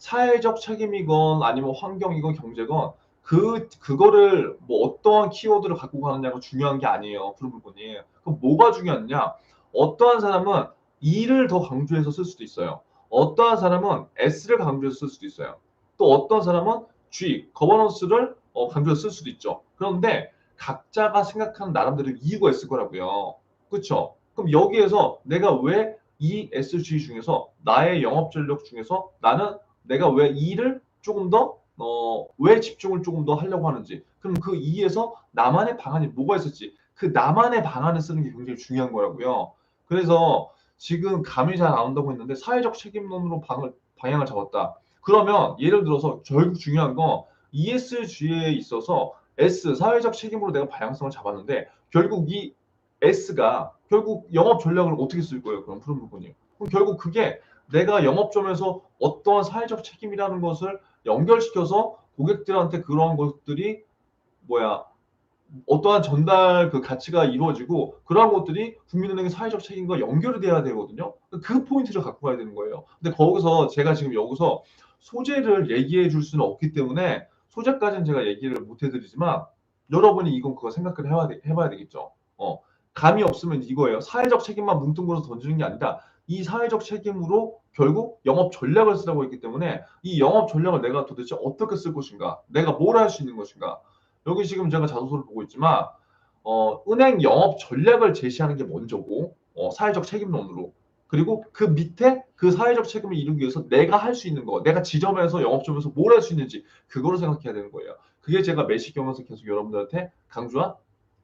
사회적 책임이건 아니면 환경이건 경제건 그거를 뭐 어떠한 키워드를 갖고 가느냐가 중요한 게 아니에요. 푸른 물건이. 그럼 뭐가 중요하냐? 어떠한 사람은 E를 더 강조해서 쓸 수도 있어요. 어떠한 사람은 S를 강조해서 쓸 수도 있어요. 또 어떤 사람은 G, 거버넌스를 강조해서 쓸 수도 있죠. 그런데 각자가 생각하는 나름대로 이유가 있을 거라고요. 그렇죠? 그럼 여기에서 내가 왜 ESG 중에서 나의 영업 전력 중에서 나는 내가 왜 E를 조금 더 왜 집중을 조금 더 하려고 하는지, 그럼 그 E에서 나만의 방안이 뭐가 있을지, 그 나만의 방안을 쓰는 게 굉장히 중요한 거라고요. 그래서 지금 감이 잘 안 온다고 했는데 사회적 책임론으로 방향을 잡았다. 그러면 예를 들어서 결국 중요한 건 ESG에 있어서 S, 사회적 책임으로 내가 방향성을 잡았는데 결국 이 S가 결국 영업 전략을 어떻게 쓸 거예요? 그럼 푸른 물건이. 그럼 결국 그게 내가 영업점에서 어떠한 사회적 책임이라는 것을 연결시켜서 고객들한테 그러한 것들이 뭐야 어떠한 전달 그 가치가 이루어지고 그러한 것들이 국민은행의 사회적 책임과 연결이 돼야 되거든요. 그 포인트를 갖고 가야 되는 거예요. 근데 거기서 제가 지금 여기서 소재를 얘기해 줄 수는 없기 때문에 소재까지는 제가 얘기를 못 해드리지만 여러분이 이건 그거 생각을 해봐야 되겠죠. 감이 없으면 이거예요. 사회적 책임만 뭉뚱그려서 던지는 게 아니라 이 사회적 책임으로 결국 영업 전략을 쓰라고 했기 때문에 이 영업 전략을 내가 도대체 어떻게 쓸 것인가, 내가 뭘 할 수 있는 것인가. 여기 지금 제가 자소서를 보고 있지만 은행 영업 전략을 제시하는 게 먼저고 사회적 책임론으로, 그리고 그 밑에 그 사회적 책임을 이루기 위해서 내가 할 수 있는 거, 내가 지점에서 영업점에서 뭘 할 수 있는지 그거를 생각해야 되는 거예요. 그게 제가 매식경에서 계속 여러분들한테 강조한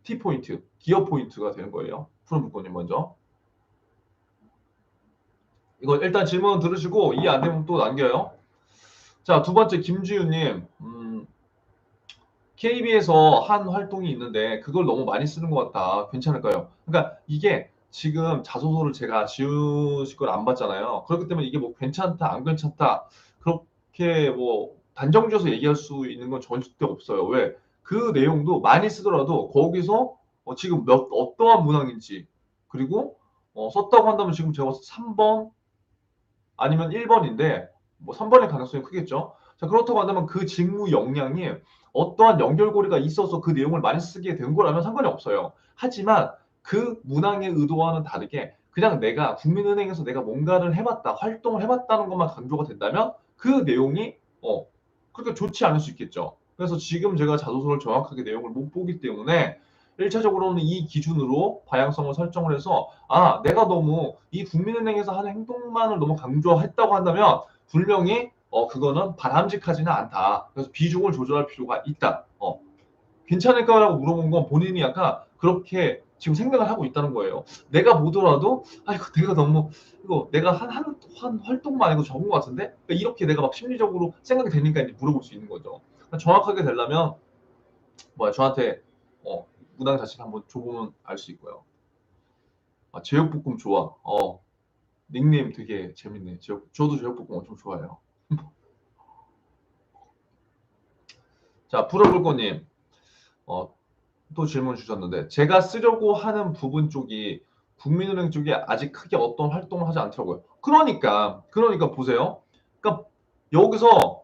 T포인트, 기어 포인트가 되는 거예요. 푸른 문건님 먼저. 이거 일단 질문 들으시고 이해 안 되면 또 남겨요. 자, 두 번째 김주윤님. KB에서 한 활동이 있는데 그걸 너무 많이 쓰는 것 같다. 괜찮을까요? 그러니까 이게 지금 자소서를 제가 지우실 걸 안 봤잖아요. 그렇기 때문에 이게 뭐 괜찮다, 안 괜찮다. 그렇게 뭐 단정지어서 얘기할 수 있는 건 절대 없어요. 왜? 그 내용도 많이 쓰더라도 거기서 지금 어떠한 문항인지, 그리고 썼다고 한다면 지금 제가 3번 아니면 1번인데 뭐 3번의 가능성이 크겠죠. 자, 그렇다고 한다면 그 직무 역량이 어떠한 연결고리가 있어서 그 내용을 많이 쓰게 된 거라면 상관이 없어요. 하지만 그 문항의 의도와는 다르게 그냥 내가 국민은행에서 내가 뭔가를 해봤다, 활동을 해봤다는 것만 강조가 된다면 그 내용이 그렇게 좋지 않을 수 있겠죠. 그래서 지금 제가 자소서를 정확하게 내용을 못 보기 때문에 1차적으로는 이 기준으로 방향성을 설정을 해서 내가 너무 이 국민은행에서 하는 행동만을 너무 강조했다고 한다면 분명히 그거는 바람직하지는 않다. 그래서 비중을 조절할 필요가 있다. 괜찮을까라고 물어본 건 본인이 약간 그렇게 지금 생각을 하고 있다는 거예요. 내가 보더라도 이거 내가 너무 이거 내가 한 활동만 아니고 적은 것 같은데 그러니까 이렇게 내가 막 심리적으로 생각이 되니까 이제 물어볼 수 있는 거죠. 그러니까 정확하게 되려면 저한테 문항 자체를 한번 줘보면 알 수 있고요. 제육볶음 좋아. 닉네임 되게 재밌네. 저도 제육볶음 엄청 좋아해요. 자, 풀어볼거님. 또 질문 주셨는데, 제가 쓰려고 하는 부분 쪽이 국민은행 쪽에 아직 크게 어떤 활동을 하지 않더라고요. 그러니까 보세요. 그러니까 여기서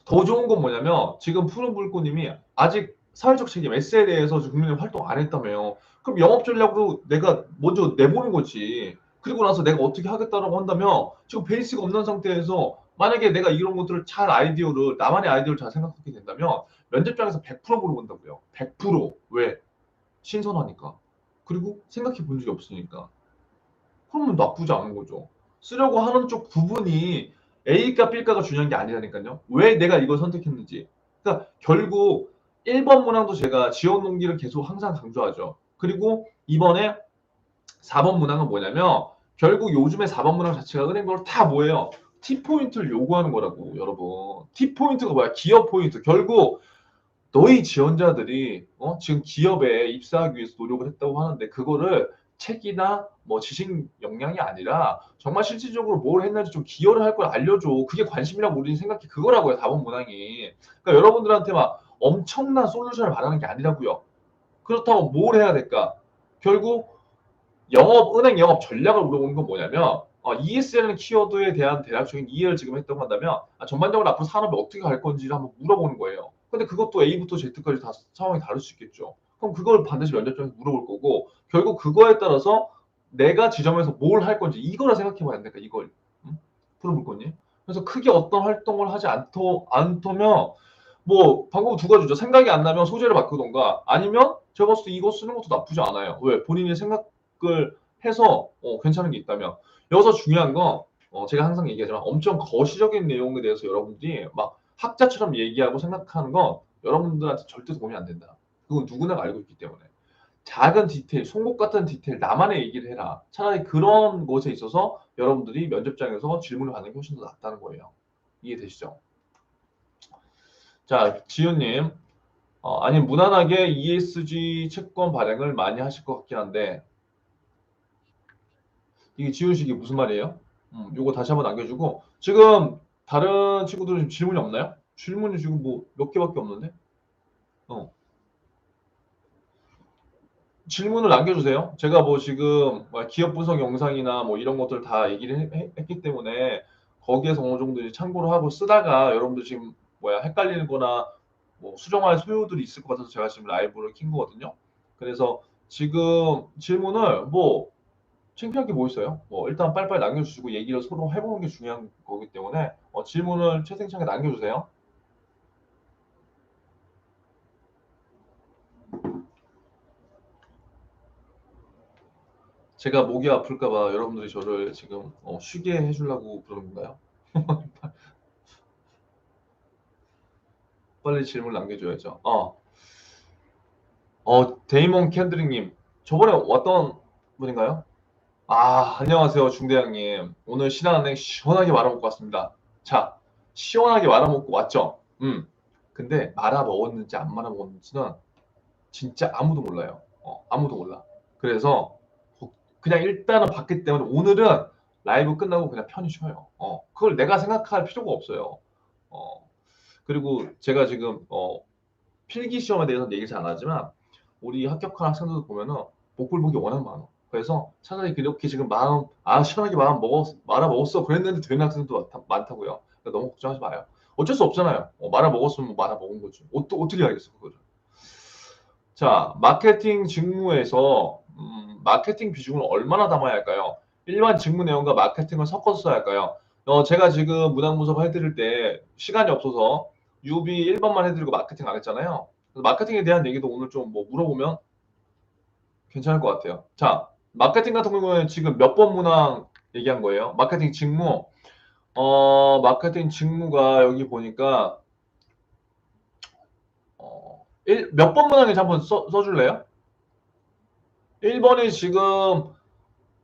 더 좋은 건 뭐냐면, 지금 푸른 불꽃님이 아직 사회적 책임, S에 대해서 국민은행 활동 안 했다며요. 그럼 영업 전략으로 내가 먼저 내보는 거지. 그리고 나서 내가 어떻게 하겠다라고 한다면, 지금 베이스가 없는 상태에서 만약에 내가 이런 것들을 나만의 아이디어를 잘 생각하게 된다면, 면접장에서 100% 물어본다고요. 100%. 왜? 신선하니까. 그리고 생각해 본 적이 없으니까. 그러면 나쁘지 않은 거죠. 쓰려고 하는 쪽 부분이 A가 B가가 중요한 게 아니라니까요. 왜 내가 이걸 선택했는지. 그러니까 결국 1번 문항도 제가 지원 동기를 계속 항상 강조하죠. 그리고 이번에 4번 문항은 뭐냐면 결국 요즘에 4번 문항 자체가 은행별로 다 뭐예요? T포인트를 요구하는 거라고 여러분. T포인트가 뭐야? 기업 포인트. 결국 너희 지원자들이 지금 기업에 입사하기 위해서 노력을 했다고 하는데 그거를 책이나 뭐 지식 역량이 아니라 정말 실질적으로 뭘 했는지 좀 기여를 할 걸 알려줘. 그게 관심이라고 우리는 생각해. 그거라고요. 다본 문항이. 그러니까 여러분들한테 막 엄청난 솔루션을 바라는 게 아니라고요. 그렇다고 뭘 해야 될까? 결국 은행 영업 전략을 물어보는 건 뭐냐면 ES라는 키워드에 대한 대략적인 이해를 지금 했다고 한다면 전반적으로 앞으로 산업이 어떻게 갈 건지를 한번 물어보는 거예요. 근데 그것도 A부터 Z까지 다 상황이 다를 수 있겠죠. 그럼 그걸 반드시 면접장에서 물어볼 거고 결국 그거에 따라서 내가 지점에서 뭘 할 건지 이거를 생각해 봐야 된다니까 이걸. 프로물건이. 그래서 크게 어떤 활동을 하지 않더면 뭐 방법 두 가지죠. 생각이 안 나면 소재를 바꾸던가 아니면 제가 봤을 때 이거 쓰는 것도 나쁘지 않아요. 왜? 본인이 생각을 해서 괜찮은 게 있다면. 여기서 중요한 건 제가 항상 얘기하지만 엄청 거시적인 내용에 대해서 여러분들이 막 학자처럼 얘기하고 생각하는 건 여러분들한테 절대 도움이 안 된다. 그건 누구나 알고 있기 때문에. 작은 디테일, 송곳 같은 디테일 나만의 얘기를 해라. 차라리 그런 것에 있어서 여러분들이 면접장에서 질문을 받는 게 훨씬 더 낫다는 거예요. 이해되시죠? 자, 지효님. 아니, 무난하게 ESG 채권 발행을 많이 하실 것 같긴 한데, 이게 지효식이 무슨 말이에요? 요거 다시 한번 남겨주고, 지금 다른 친구들은 지금 질문이 없나요? 질문이 지금 뭐 몇 개밖에 없는데? 어. 질문을 남겨주세요. 제가 뭐 지금 기업 분석 영상이나 뭐 이런 것들 다 얘기를 했기 때문에 거기에서 어느 정도 이제 참고를 하고 쓰다가 여러분들 지금 헷갈리는 거나 뭐 수정할 소요들이 있을 것 같아서 제가 지금 라이브를 킨 거거든요. 그래서 지금 질문을 뭐 창피할 게 뭐 있어요? 뭐 일단 빨리빨리 남겨주시고 얘기를 서로 해보는 게 중요한 거기 때문에 질문을 채팅창에 남겨주세요. 제가 목이 아플까봐 여러분들이 저를 지금 쉬게 해주려고 그러는 건가요? 빨리 질문 남겨줘야죠. 데이먼 캔드링님. 저번에 왔던 분인가요? 안녕하세요, 중대장님. 오늘 신한은행 시원하게 말아먹고 왔습니다. 자, 시원하게 말아먹고 왔죠? 근데 말아먹었는지 안 말아먹었는지는 진짜 아무도 몰라요. 아무도 몰라. 그래서 그냥 일단은 봤기 때문에 오늘은 라이브 끝나고 그냥 편히 쉬어요. 그걸 내가 생각할 필요가 없어요. 어, 그리고 제가 지금 필기 시험에 대해서는 얘기 잘 안 하지만 우리 합격한 학생들 보면은 복불복이 워낙 많아. 그래서 차라리 그렇게 지금 마음 시원하게 말아 먹었어 그랬는데 되는 학생들도 많다고요. 그러니까 너무 걱정하지 마요. 어쩔 수 없잖아요. 말아 먹었으면 뭐 말아 먹은 거지. 어떻게 알겠어 그거를. 자, 마케팅 직무에서 마케팅 비중을 얼마나 담아야 할까요? 일반 직무 내용과 마케팅을 섞어서 써야 할까요? 제가 지금 문항분석 해드릴 때 시간이 없어서 UB 1번만 해드리고 마케팅 안 했잖아요. 그래서 마케팅에 대한 얘기도 오늘 좀 뭐 물어보면 괜찮을 것 같아요. 자, 마케팅 같은 경우에는 지금 몇 번 문항 얘기한 거예요? 마케팅 직무. 마케팅 직무가 여기 보니까 몇 번 문항인지 한번 써줄래요? 1번이 지금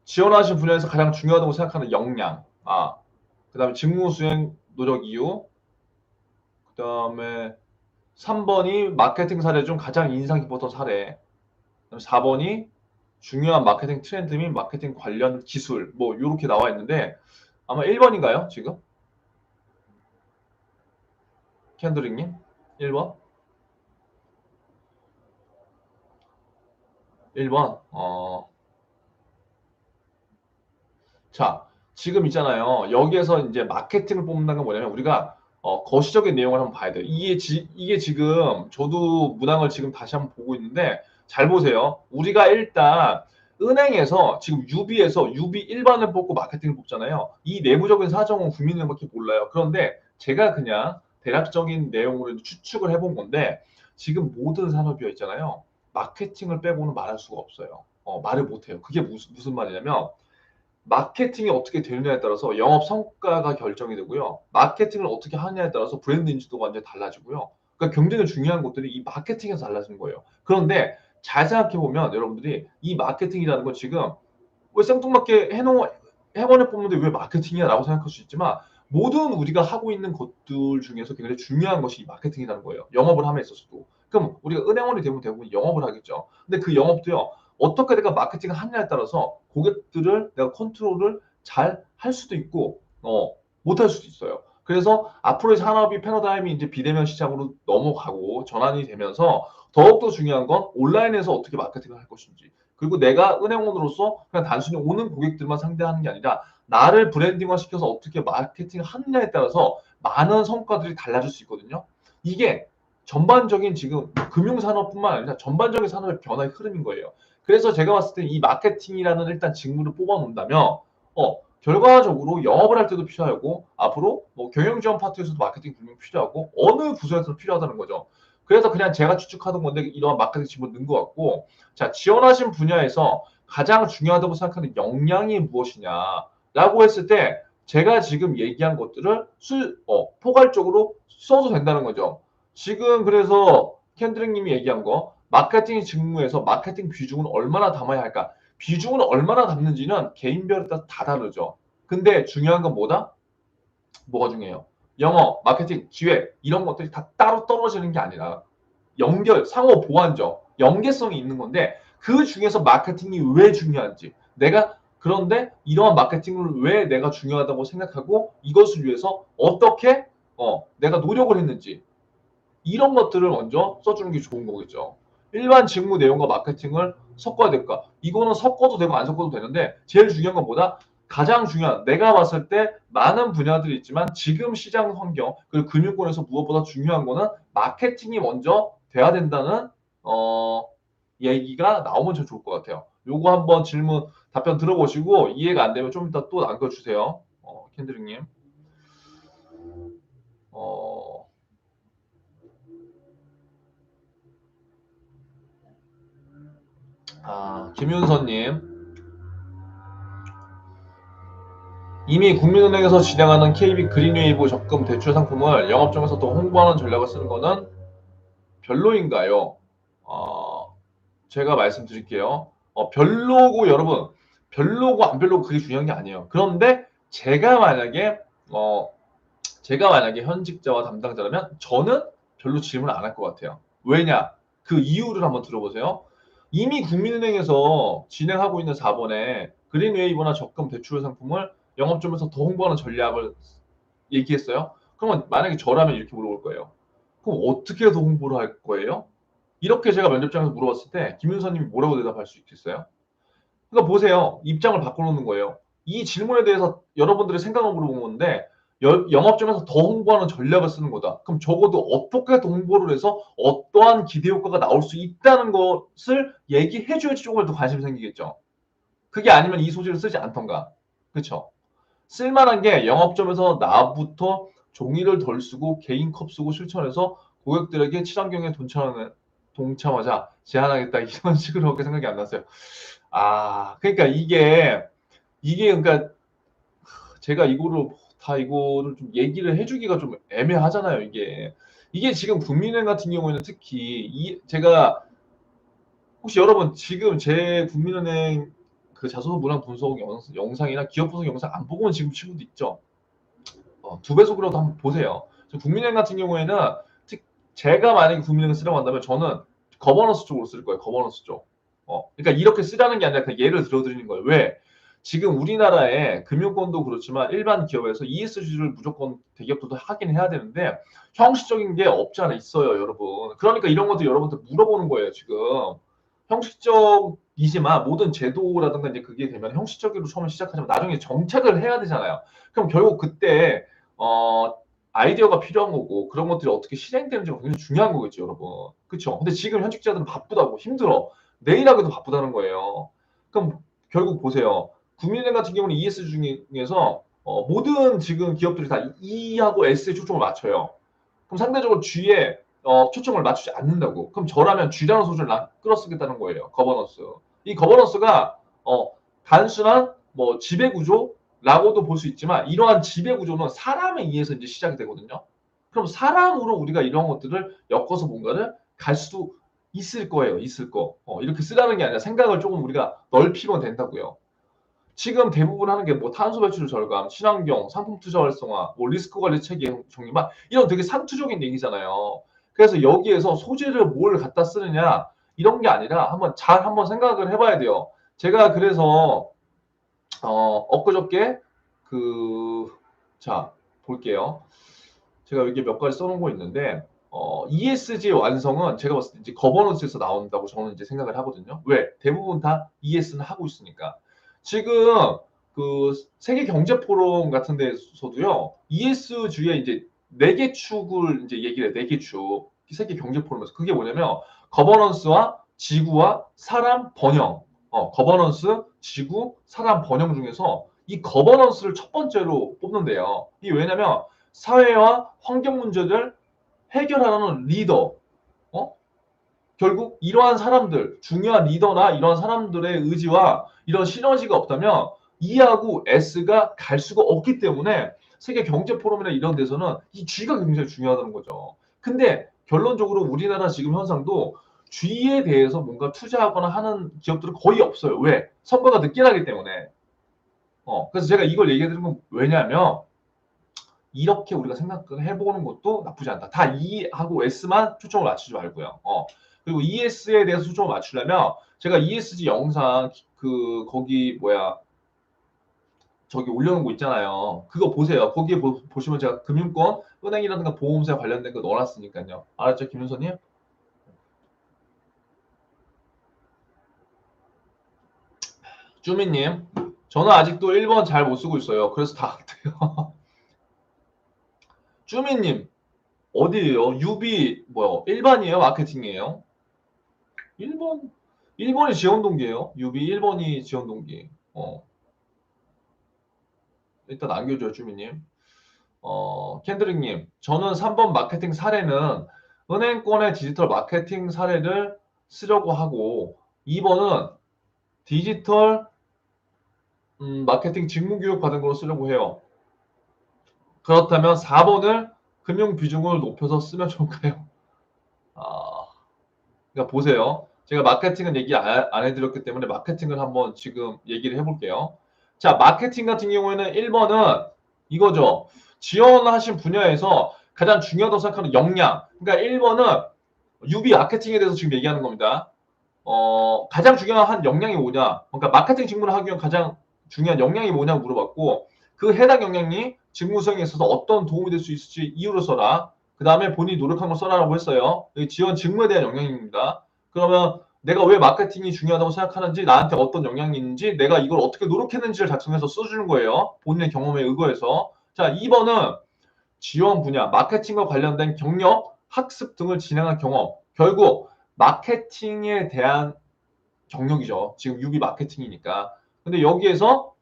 지원하신 분야에서 가장 중요하다고 생각하는 역량. 그 다음에 직무 수행 노력 이유. 그 다음에 3번이 마케팅 사례 중 가장 인상 깊었던 사례. 4번이 중요한 마케팅 트렌드 및 마케팅 관련 기술. 뭐, 요렇게 나와 있는데, 아마 1번인가요, 지금? 캔드링님? 1번? 1번? 자, 지금 있잖아요. 여기에서 이제 마케팅을 뽑는다는 건 뭐냐면 우리가 거시적인 내용을 한번 봐야 돼요. 이게 지금 저도 문항을 지금 다시 한번 보고 있는데 잘 보세요. 우리가 일단 은행에서 지금 UB 일반을 뽑고 마케팅을 뽑잖아요. 이 내부적인 사정은 국민들밖에 몰라요. 그런데 제가 그냥 대략적인 내용으로 추측을 해본 건데 지금 모든 산업이 있잖아요. 마케팅을 빼고는 말할 수가 없어요. 말을 못해요. 그게 무슨 말이냐면 마케팅이 어떻게 되느냐에 따라서 영업 성과가 결정이 되고요. 마케팅을 어떻게 하느냐에 따라서 브랜드 인지도가 완전히 달라지고요. 그러니까 경쟁이 중요한 것들이 이 마케팅에서 달라지는 거예요. 그런데 잘 생각해 보면 여러분들이 이 마케팅이라는 건 지금 왜 생뚱맞게 해원에 뽑는데 왜 마케팅이야라고 생각할 수 있지만 모든 우리가 하고 있는 것들 중에서 굉장히 중요한 것이 이 마케팅이라는 거예요. 영업을 함에 있어서도. 그럼 우리가 은행원이 되면 대부분 영업을 하겠죠. 근데 그 영업도요. 어떻게 내가 마케팅을 하느냐에 따라서 고객들을 내가 컨트롤을 잘 할 수도 있고 못 할 수도 있어요. 그래서 앞으로의 산업이 패러다임이 이제 비대면 시장으로 넘어가고 전환이 되면서 더욱더 중요한 건 온라인에서 어떻게 마케팅을 할 것인지 그리고 내가 은행원으로서 그냥 단순히 오는 고객들만 상대하는 게 아니라 나를 브랜딩화 시켜서 어떻게 마케팅을 하느냐에 따라서 많은 성과들이 달라질 수 있거든요. 이게 전반적인 지금 금융산업뿐만 아니라 전반적인 산업의 변화의 흐름인 거예요. 그래서 제가 봤을 때 이 마케팅이라는 일단 직무를 뽑아 놓는다면 결과적으로 영업을 할 때도 필요하고 앞으로 뭐 경영지원 파트에서도 마케팅 분명히 필요하고 어느 부서에서도 필요하다는 거죠. 그래서 그냥 제가 추측하던 건데 이러한 마케팅 직무를 넣은 것 같고, 자, 지원하신 분야에서 가장 중요하다고 생각하는 역량이 무엇이냐라고 했을 때 제가 지금 얘기한 것들을 포괄적으로 써도 된다는 거죠. 지금 그래서 캔드릭님이 얘기한 거 마케팅 직무에서 마케팅 비중은 얼마나 담아야 할까? 비중을 얼마나 담는지는 개인별에 따라 다 다르죠. 근데 중요한 건 뭐다? 뭐가 중요해요? 영어, 마케팅, 기획 이런 것들이 다 따로 떨어지는 게 아니라 연결, 상호 보완적, 연계성이 있는 건데 그 중에서 마케팅이 왜 중요한지 내가 그런데 이러한 마케팅을 왜 내가 중요하다고 생각하고 이것을 위해서 어떻게 내가 노력을 했는지 이런 것들을 먼저 써주는 게 좋은 거겠죠. 일반 직무 내용과 마케팅을 섞어야 될까? 이거는 섞어도 되고 안 섞어도 되는데 제일 중요한 건 뭐다? 가장 중요한 내가 봤을 때 많은 분야들이 있지만 지금 시장 환경 그리고 금융권에서 무엇보다 중요한 거는 마케팅이 먼저 돼야 된다는 어, 얘기가 나오면 좀 좋을 것 같아요. 요거 한번 질문 답변 들어보시고 이해가 안 되면 좀 이따 또 남겨주세요. 캔드릭님. 어, 김윤서님. 이미 국민은행에서 진행하는 KB 그린웨이브 적금 대출 상품을 영업점에서 더 홍보하는 전략을 쓰는 것은 별로인가요? 제가 말씀드릴게요. 별로고 여러분, 별로고 안 별로고 그게 중요한 게 아니에요. 그런데 어, 제가 만약에 현직자와 담당자라면 저는 별로 질문 안 할 것 같아요. 왜냐? 그 이유를 한번 들어보세요. 이미 국민은행에서 진행하고 있는 4번에 그린웨이브나 적금 대출 상품을 영업점에서 더 홍보하는 전략을 얘기했어요. 그러면 만약에 저라면 이렇게 물어볼 거예요. 그럼 어떻게 더 홍보를 할 거예요? 이렇게 제가 면접장에서 물어봤을 때 김윤서님이 뭐라고 대답할 수 있겠어요? 그러니까 보세요. 입장을 바꿔놓는 거예요. 이 질문에 대해서 여러분들의 생각을 물어본 건데 영업점에서 더 홍보하는 전략을 쓰는 거다. 그럼 적어도 어떻게 더 홍보를 해서 어떠한 기대 효과가 나올 수 있다는 것을 얘기해줘야지 조금 더 관심이 생기겠죠. 그게 아니면 이 소지를 쓰지 않던가. 그렇죠? 쓸만한 게 영업점에서 나부터 종이를 덜 쓰고 개인 컵 쓰고 실천해서 고객들에게 친환경에 동참하자 제안하겠다 이런 식으로밖에 생각이 안 났어요. 그러니까 이게 그러니까 제가 이거를 좀 얘기를 해주기가 좀 애매하잖아요. 이게 지금 국민은행 같은 경우에는 특히 제가 혹시 여러분 지금 제 국민은행 그 자소서 문항 분석 영상이나 기업 분석 영상 안 보고 온 지금 친구도 있죠. 2배속으로도 한번 보세요. 국민은행 같은 경우에는 제가 만약에 국민은행 쓰라고 한다면 저는 거버넌스 쪽으로 쓸 거예요. 거버넌스 쪽. 그러니까 이렇게 쓰라는 게 아니라 그냥 예를 들어드리는 거예요. 왜? 지금 우리나라의 금융권도 그렇지만 일반 기업에서 ESG를 무조건 대기업들도 하긴 해야 되는데 형식적인 게 없지 않아 있어요, 여러분. 그러니까 이런 것도 여러분들 물어보는 거예요, 지금. 형식적이지만 모든 제도라든가 이제 그게 되면 형식적으로 처음에 시작하지만 나중에 정책을 해야 되잖아요. 그럼 결국 그때 아이디어가 필요한 거고 그런 것들이 어떻게 실행되는지가 굉장히 중요한 거겠죠, 여러분. 그렇죠? 근데 지금 현직자들은 바쁘다고 힘들어. 내일 하기도 바쁘다는 거예요. 그럼 결국 보세요. 국민은행 같은 경우는 ES 중에서 모든 지금 기업들이 다 E하고 S에 초점을 맞춰요. 그럼 상대적으로 G에 초점을 맞추지 않는다고. 그럼 저라면 G라는 소재를 끌어쓰겠다는 거예요. 거버넌스. 이 거버넌스가 단순한 뭐 지배 구조라고도 볼 수 있지만 이러한 지배 구조는 사람에 의해서 이제 시작이 되거든요. 그럼 사람으로 우리가 이런 것들을 엮어서 뭔가를 갈 수도 있을 거예요. 있을 거. 이렇게 쓰라는 게 아니라 생각을 조금 우리가 넓히면 된다고요. 지금 대부분 하는 게 뭐 탄소 배출 절감, 친환경, 상품 투자 활성화, 뭐 리스크 관리 체계 정리만 이런 되게 상투적인 얘기잖아요. 그래서 여기에서 소재를 뭘 갖다 쓰느냐 이런 게 아니라 한번 생각을 해봐야 돼요. 제가 그래서 엊그저께 자 볼게요. 제가 여기 몇 가지 써놓은 거 있는데 ESG 완성은 제가 봤을 때 이제 거버넌스에서 나온다고 저는 이제 생각을 하거든요. 왜? 대부분 다 ES는 하고 있으니까. 지금 그 세계 경제 포럼 같은 데서도요. ESG에 이제 4개 축을 이제 얘기를 해. 4개 축. 세계 경제 포럼에서 그게 뭐냐면 거버넌스와 지구와 사람 번영. 거버넌스, 지구, 사람 번영 중에서 이 거버넌스를 첫 번째로 뽑는데요. 이게 왜냐면 사회와 환경 문제를 해결하는 리더, 어? 결국 이러한 사람들, 중요한 리더나 이러한 사람들의 의지와 이런 시너지가 없다면 E하고 S가 갈 수가 없기 때문에 세계 경제 포럼이나 이런 데서는 이 G가 굉장히 중요하다는 거죠. 근데 결론적으로 우리나라 지금 현상도 G에 대해서 뭔가 투자하거나 하는 기업들은 거의 없어요. 왜? 선거가 늦게 나기 때문에. 그래서 제가 이걸 얘기해 드리는 건 왜냐하면 이렇게 우리가 생각을 해보는 것도 나쁘지 않다. 다 E하고 S만 초점을 맞추지 말고요. 그리고 ES에 대해서 초점을 맞추려면 제가 ESG 영상 거기 뭐야 저기 올려놓은 거 있잖아요. 그거 보세요. 거기에 보시면 제가 금융권, 은행이라든가 보험사 관련된 거 넣어놨으니까요. 알았죠, 김윤선님? 쭈미님, 저는 아직도 1번 잘 못 쓰고 있어요. 그래서 다 안 돼요. 쭈미님, 어디에요? 유비 뭐요? 일반이에요? 마케팅이에요? 1번, 1번이 지원 동기예요. 유비 1번이 지원 동기. 일단 남겨줘요, 주민님. 캔드릭님, 저는 3번 마케팅 사례는 은행권의 디지털 마케팅 사례를 쓰려고 하고, 2번은 디지털 마케팅 직무교육 받은 걸로 쓰려고 해요. 그렇다면 4번을 금융 비중을 높여서 쓰면 좋을까요? 아, 그러니까 보세요. 제가 마케팅은 얘기 안 해드렸기 때문에 마케팅을 한번 지금 얘기를 해볼게요. 자, 마케팅 같은 경우에는 1번은 이거죠. 지원하신 분야에서 가장 중요하다고 생각하는 역량. 그러니까 1번은 유비 마케팅에 대해서 지금 얘기하는 겁니다. 가장 중요한 역량이 뭐냐. 그러니까 마케팅 직무를 하기 위한 가장 중요한 역량이 뭐냐고 물어봤고 그 해당 역량이 직무 수행에 있어서 어떤 도움이 될 수 있을지 이유를 써라. 그 다음에 본인이 노력한 걸 써라라고 했어요. 지원 직무에 대한 역량입니다. 그러면 내가 왜 마케팅이 중요하다고 생각하는지, 나한테 어떤 영향이 있는지, 내가 이걸 어떻게 노력했는지를 작성해서 써주는 거예요. 본인의 경험에 의거해서. 자, 2번은 지원 분야, 마케팅과 관련된 경력, 학습 등을 진행한 경험. 결국 마케팅에 대한 경력이죠. 지금 유비 마케팅이니까. 근데 여기에서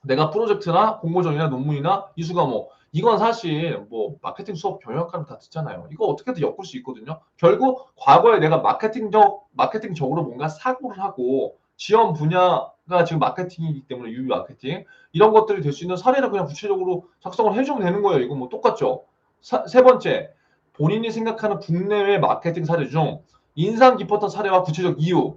내가 프로젝트나 공모전이나 논문이나 이수가 뭐 이건 사실 뭐 마케팅 수업 경영학과는 다 듣잖아요. 이거 어떻게든 엮을 수 있거든요. 결국 과거에 내가 마케팅적으로 뭔가 사고를 하고 지원 분야가 지금 마케팅이기 때문에 유비 마케팅 이런 것들이 될 수 있는 사례를 그냥 구체적으로 작성을 해주면 되는 거예요. 이거 뭐 똑같죠. 세 번째, 본인이 생각하는 국내외 마케팅 사례 중 인상 깊었던 사례와 구체적 이유.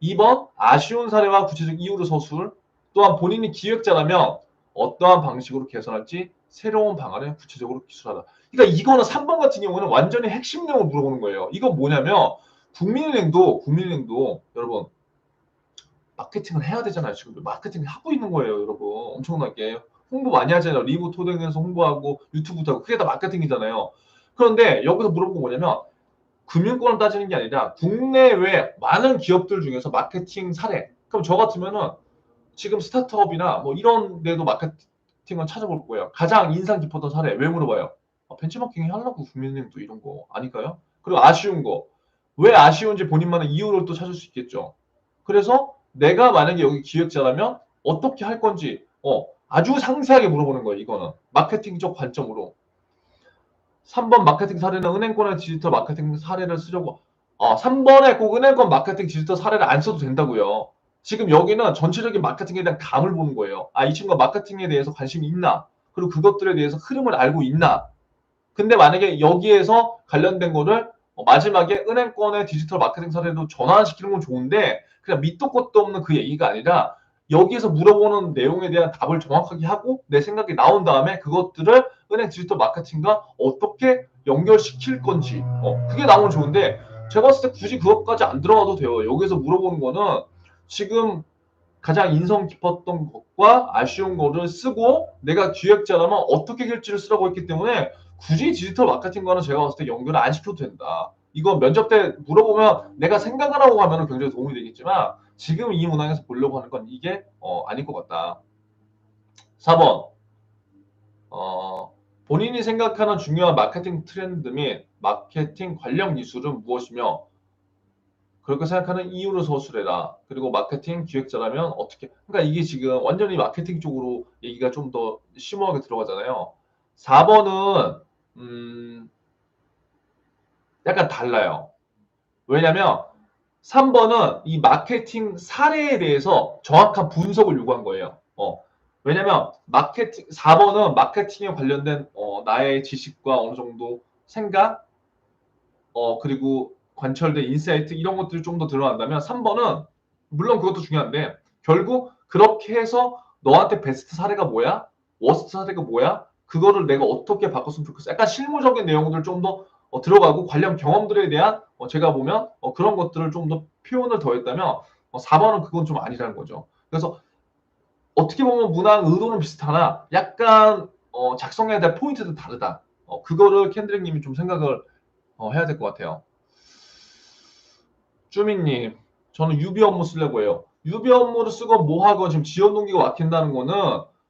2번 아쉬운 사례와 구체적 이유를 서술. 또한 본인이 기획자라면 어떠한 방식으로 개선할지 새로운 방안을 구체적으로 기술하다. 그러니까 이거는 3번 같은 경우는 완전히 핵심 내용을 물어보는 거예요. 이건 뭐냐면 국민은행도 여러분 마케팅을 해야 되잖아요. 지금 마케팅을 하고 있는 거예요, 여러분. 엄청나게 홍보 많이 하잖아요. 리브 토등에서 홍보하고 유튜브도 하고 그게 다 마케팅이잖아요. 그런데 여기서 물어본 건 뭐냐면 금융권을 따지는 게 아니라 국내외 많은 기업들 중에서 마케팅 사례. 그럼 저 같으면은 지금 스타트업이나 뭐 이런 데도 마케팅을 찾아볼 거예요. 가장 인상 깊었던 사례 왜 물어봐요? 벤치마킹 하려고 국민은행도 이런 거 아닐까요? 그리고 아쉬운 거. 왜 아쉬운지 본인만의 이유를 또 찾을 수 있겠죠. 그래서 내가 만약에 여기 기획자라면 어떻게 할 건지 아주 상세하게 물어보는 거예요. 이거는 마케팅적 관점으로. 3번 마케팅 사례는 은행권의 디지털 마케팅 사례를 쓰려고 3번에 꼭 은행권 마케팅 디지털 사례를 안 써도 된다고요. 지금 여기는 전체적인 마케팅에 대한 감을 보는 거예요. 이 친구가 마케팅에 대해서 관심이 있나? 그리고 그것들에 대해서 흐름을 알고 있나? 근데 만약에 여기에서 관련된 거를 마지막에 은행권의 디지털 마케팅 사례로 전환시키는 건 좋은데 그냥 밑도 끝도 없는 그 얘기가 아니라 여기에서 물어보는 내용에 대한 답을 정확하게 하고 내 생각이 나온 다음에 그것들을 은행 디지털 마케팅과 어떻게 연결시킬 건지 그게 나오면 좋은데 제가 봤을 때 굳이 그것까지 안 들어가도 돼요. 여기서 물어보는 거는 지금 가장 인상 깊었던 것과 아쉬운 거를 쓰고 내가 기획자라면 어떻게 결지를 쓰라고 했기 때문에 굳이 디지털 마케팅과는 제가 봤을 때 연결을 안 시켜도 된다. 이거 면접 때 물어보면 내가 생각을 하고 가면 굉장히 도움이 되겠지만 지금 이 문항에서 보려고 하는 건 이게 아닐 것 같다. 4번, 본인이 생각하는 중요한 마케팅 트렌드 및 마케팅 관련 기술은 무엇이며 그렇게 생각하는 이유를 서술해라. 그리고 마케팅 기획자라면 어떻게, 그러니까 이게 지금 완전히 마케팅 쪽으로 얘기가 좀 더 심오하게 들어가잖아요. 4번은, 약간 달라요. 왜냐면 3번은 이 마케팅 사례에 대해서 정확한 분석을 요구한 거예요. 왜냐면 마케팅 4번은 마케팅에 관련된 나의 지식과 어느 정도 생각, 그리고 관철된 인사이트 이런 것들이 좀 더 드러난다면 3번은 물론 그것도 중요한데 결국 그렇게 해서 너한테 베스트 사례가 뭐야? 워스트 사례가 뭐야? 그거를 내가 어떻게 바꿨으면 좋겠어? 약간 실무적인 내용들 좀 더 들어가고 관련 경험들에 대한 제가 보면 그런 것들을 좀 더 표현을 더했다면 4번은 그건 좀 아니라는 거죠. 그래서 어떻게 보면 문항 의도는 비슷하나 약간 작성해야 될 포인트도 다르다. 그거를 캔드릭님이 좀 생각을 해야 될 것 같아요. 쭈미님, 저는 유비 업무 쓰려고 해요. 유비 업무를 쓰건 뭐 하건 지금 지원 동기가 막힌다는 거는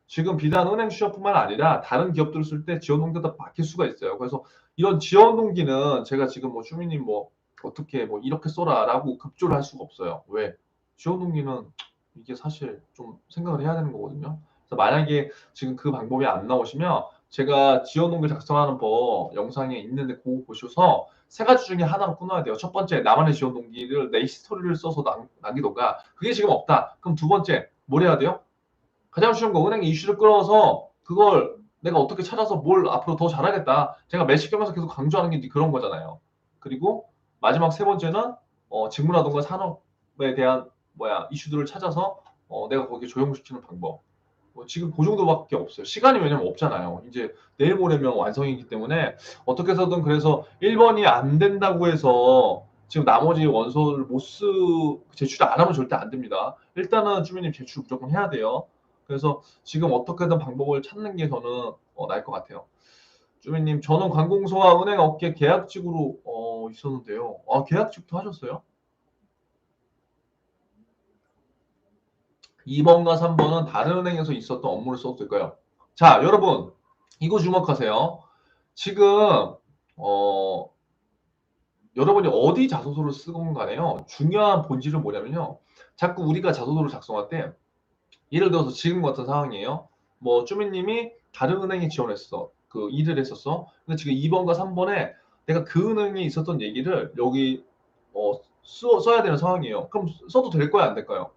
지금 비단 은행 취업뿐만 아니라 다른 기업들을 쓸 때 지원 동기가 막힐 수가 있어요. 그래서 이런 지원 동기는 제가 지금 뭐 쭈미님 뭐 어떻게 뭐 이렇게 써라라고 급조를 할 수가 없어요. 왜? 지원 동기는 이게 사실 좀 생각을 해야 되는 거거든요. 그래서 만약에 지금 그 방법이 안 나오시면 제가 지원 동기 작성하는 법 영상에 있는데 그거 보셔서 세 가지 중에 하나로 끊어야 돼요. 첫 번째, 나만의 지원 동기를 내 히스토리를 써서 남기던가. 그게 지금 없다. 그럼 두 번째, 뭘 해야 돼요? 가장 쉬운 거, 은행에 이슈를 끌어서 그걸 내가 어떻게 찾아서 뭘 앞으로 더 잘하겠다. 제가 매식경에서 계속 강조하는 게 이제 그런 거잖아요. 그리고 마지막 세 번째는 직무라든가 산업에 대한 이슈들을 찾아서 내가 거기에 조용시키는 방법. 지금 그 정도밖에 없어요. 시간이 왜냐면 없잖아요. 이제 내일 모레면 완성이기 때문에 어떻게 해서든 그래서 1번이 안 된다고 해서 지금 나머지 원서를 못 제출 안 하면 절대 안 됩니다. 일단은 주민님 제출 무조건 해야 돼요. 그래서 지금 어떻게든 방법을 찾는 게 저는 나을 것 같아요. 주민님, 저는 관공서와 은행 업계 계약직으로 있었는데요. 계약직도 하셨어요? 2번과 3번은 다른 은행에서 있었던 업무를 써도 될까요? 자, 여러분, 이거 주목하세요. 지금, 어, 여러분이 어디 자소서를 쓰건 간에요. 중요한 본질은 뭐냐면요. 자꾸 우리가 자소서를 작성할 때, 예를 들어서 지금 같은 상황이에요. 뭐, 쭈민님이 다른 은행에 지원했어. 그 일을 했었어. 근데 지금 2번과 3번에 내가 그 은행에 있었던 얘기를 여기, 써야 되는 상황이에요. 그럼 써도 될 거야, 안 될까요?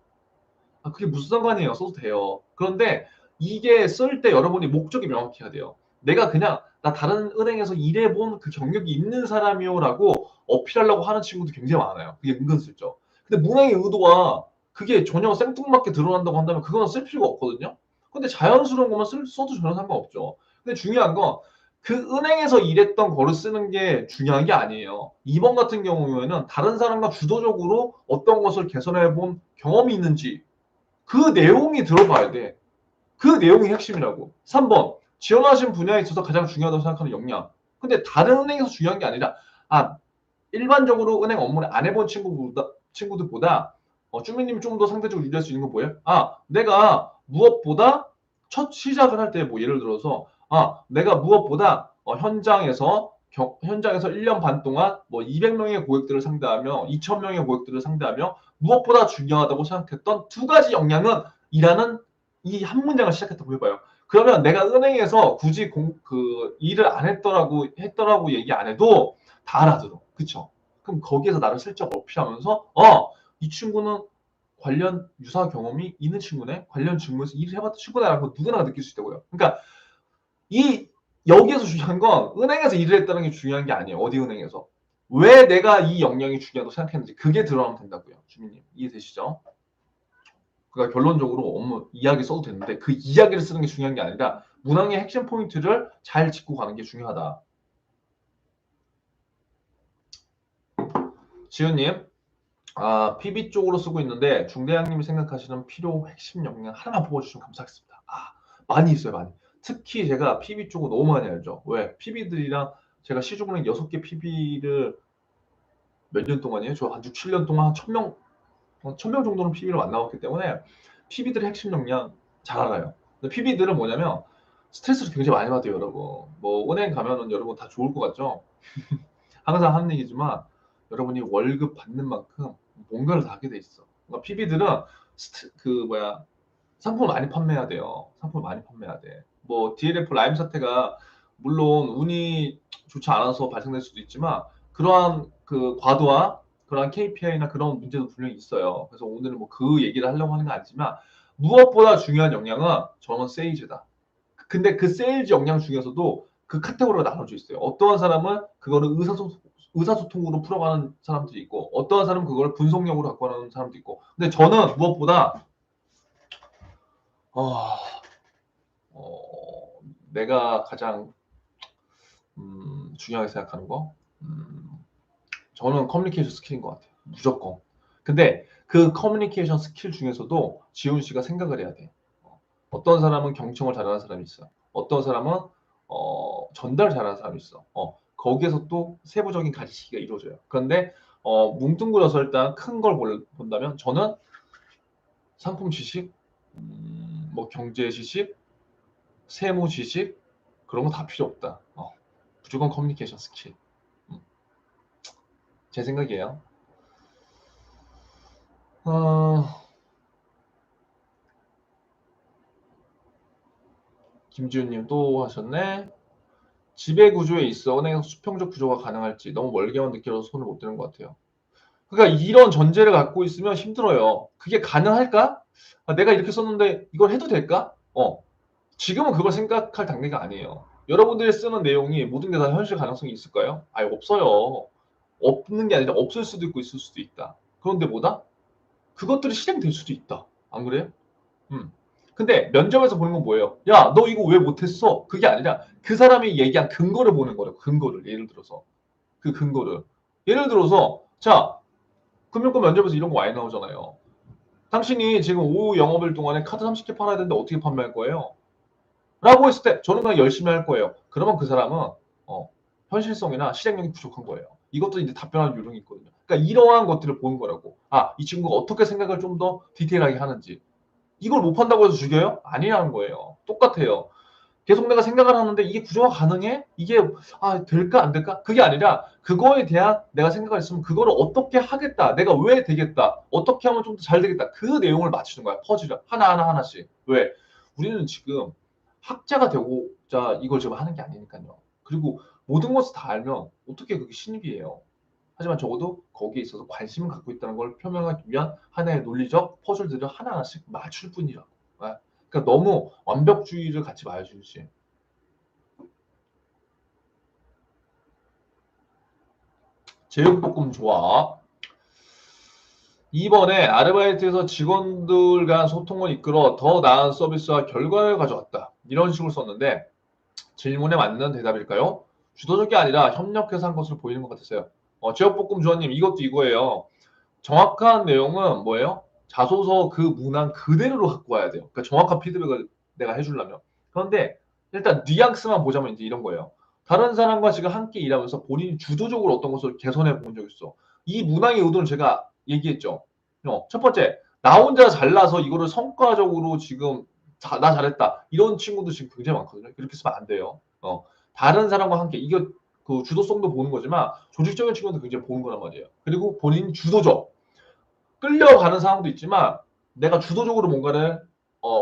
그게 무슨 상관이에요. 써도 돼요. 그런데 이게 쓸 때 여러분이 목적이 명확해야 돼요. 내가 그냥 나 다른 은행에서 일해본 그 경력이 있는 사람이요라고 어필하려고 하는 친구도 굉장히 많아요. 그게 은근슬쩍. 근데 문항의 의도와 그게 전혀 생뚱맞게 드러난다고 한다면 그거는 쓸 필요가 없거든요. 근데 자연스러운 것만 써도 전혀 상관없죠. 근데 중요한 건 그 은행에서 일했던 거를 쓰는 게 중요한 게 아니에요. 2번 같은 경우에는 다른 사람과 주도적으로 어떤 것을 개선해 본 경험이 있는지 그 내용이 들어가야 돼. 그 내용이 핵심이라고. 3번. 지원하신 분야에 있어서 가장 중요하다고 생각하는 역량. 근데 다른 은행에서 중요한 게 아니라, 일반적으로 은행 업무를 안 해본 친구들보다, 쭈미님이 좀 더 상대적으로 유리할 수 있는 건 뭐예요? 내가 무엇보다 첫 시작을 할 때, 뭐, 예를 들어서, 내가 무엇보다, 현장에서 1년 반 동안 뭐 200명의 고객들을 상대하며 2,000명의 고객들을 상대하며 무엇보다 중요하다고 생각했던 두 가지 역량은 이라는 이 한 문장을 시작했다고 해봐요. 그러면 내가 은행에서 굳이 그 일을 안 했더라고 얘기 안 해도 다 알아들어. 그쵸? 그럼 거기에서 나를 슬쩍 어필하면서, 이 친구는 관련 유사 경험이 있는 친구네? 관련 직무에서 일을 해봤던 친구다라고 누구나 느낄 수 있다고요. 그러니까 이 여기에서 중요한 건 은행에서 일을 했다는 게 중요한 게 아니에요. 어디 은행에서. 왜 내가 이 역량이 중요하다고 생각했는지 그게 드러나면 된다고요. 주민님. 이해되시죠? 그러니까 결론적으로 업무 이야기 써도 되는데 그 이야기를 쓰는 게 중요한 게 아니라 문항의 핵심 포인트를 잘 짚고 가는 게 중요하다. 지훈님, PB 쪽으로 쓰고 있는데 중대장님이 생각하시는 필요 핵심 역량 하나만 뽑아주시면 감사하겠습니다. 많이 있어요, 많이. 특히 제가 PB 쪽을 너무 많이 알죠. 왜? PB들이랑 제가 시중은행 6개 PB를 몇 년 동안이에요? 저 한 6, 7년 동안 한 1000명 정도는 PB를 만나봤기 때문에 PB들의 핵심 역량 잘 알아요. 근데 PB들은 뭐냐면 스트레스를 굉장히 많이 받아요, 여러분. 뭐 은행 가면은 여러분 다 좋을 것 같죠? 항상 하는 얘기지만 여러분이 월급 받는 만큼 뭔가를 다 하게 돼 있어. 그러니까 PB들은 상품을 많이 판매해야 돼요. 상품을 많이 판매해야 돼. 뭐 DLF 라임 사태가 물론 운이 좋지 않아서 발생될 수도 있지만 그러한 그 과도와 그러한 KPI나 그런 문제도 분명히 있어요. 그래서 오늘은 뭐 그 얘기를 하려고 하는 건 아니지만 무엇보다 중요한 역량은 저는 세일즈다. 근데 그 세일즈 역량 중에서도 그 카테고리가 나눠져 있어요. 어떠한 사람은 그거를 의사소통으로 풀어가는 사람들이 있고 어떠한 사람은 그걸 분석력으로 갖고 가는 사람도 있고 근데 저는 무엇보다 어, 어, 내가 가장 중요하게 생각하는 거 저는 커뮤니케이션 스킬인 것 같아요. 무조건. 근데 그 커뮤니케이션 스킬 중에서도 지훈 씨가 생각을 해야 돼. 어떤 사람은 경청을 잘하는 사람이 있어. 어떤 사람은 전달을 잘하는 사람이 있어. 거기에서 또 세부적인 가지치기가 이루어져요. 그런데 뭉뚱그려서 일단 큰 걸 본다면 저는 상품 지식, 뭐 경제 지식, 세무 지식 그런 거 다 필요 없다. 무조건 커뮤니케이션 스킬. 음, 제 생각이에요. 어, 김지훈님 또 하셨네. 지배 구조에 있어 은행에서 수평적 구조가 가능할지 너무 멀게만 느껴서 손을 못 대는 것 같아요. 그러니까 이런 전제를 갖고 있으면 힘들어요. 그게 가능할까? 내가 이렇게 썼는데 이걸 해도 될까? 지금은 그걸 생각할 단계가 아니에요. 여러분들이 쓰는 내용이 모든 게 다 현실 가능성이 있을까요? 아예 없어요. 없는 게 아니라 없을 수도 있고 있을 수도 있다. 그런데 뭐다? 그것들이 실행될 수도 있다. 안 그래요? 음. 근데 면접에서 보는 건 뭐예요? 야, 너 이거 왜 못했어? 그게 아니라 그 사람이 얘기한 근거를 보는 거예요. 근거를. 예를 들어서. 그 근거를. 예를 들어서, 자, 금융권 면접에서 이런 거 많이 나오잖아요. 당신이 지금 오후 영업일 동안에 카드 30개 팔아야 되는데 어떻게 판매할 거예요? 라고 했을 때 저는 그냥 열심히 할 거예요. 그러면 그 사람은 현실성이나 실행력이 부족한 거예요. 이것도 이제 답변하는 요령이 있거든요. 그러니까 이러한 것들을 보는 거라고. 이 친구가 어떻게 생각을 좀 더 디테일하게 하는지. 이걸 못 판다고 해서 죽여요? 아니라는 거예요. 똑같아요. 계속 내가 생각을 하는데 이게 구조화 가능해? 이게 될까 안 될까? 그게 아니라 그거에 대한 내가 생각을 했으면 그거를 어떻게 하겠다. 내가 왜 되겠다. 어떻게 하면 좀 더 잘 되겠다. 그 내용을 맞추는 거야. 퍼즐을 하나하나 하나씩. 왜? 우리는 지금 학자가 되고자 이걸 지금 하는 게 아니니까요. 그리고 모든 것을 다 알면 어떻게 그게 신입이에요. 하지만 적어도 거기에 있어서 관심을 갖고 있다는 걸 표명하기 위한 하나의 논리적 퍼즐들을 하나하나씩 맞출 뿐이라고. 네. 그러니까 너무 완벽주의를 갖지 마주지. 제육볶음 좋아. 2번에 아르바이트에서 직원들 간 소통을 이끌어 더 나은 서비스와 결과를 가져왔다. 이런 식으로 썼는데 질문에 맞는 대답일까요? 주도적이 아니라 협력해서 한 것으로 보이는 것 같았어요. 제육볶음 주원님 이것도 이거예요. 정확한 내용은 뭐예요? 자소서 그 문항 그대로 갖고 와야 돼요. 그러니까 정확한 피드백을 내가 해주려면. 그런데 일단 뉘앙스만 보자면 이제 이런 거예요. 다른 사람과 지금 함께 일하면서 본인이 주도적으로 어떤 것을 개선해 본 적 있어. 이 문항의 의도는 제가 얘기했죠. 첫 번째, 나 혼자 잘나서 이거를 성과적으로 지금 나 잘했다. 이런 친구도 지금 굉장히 많거든요. 그렇게 쓰면 안 돼요. 다른 사람과 함께 이거 그 주도성도 보는 거지만 조직적인 측면도 굉장히 보는 거란 말이에요. 그리고 본인 주도적. 끌려가는 상황도 있지만 내가 주도적으로 뭔가를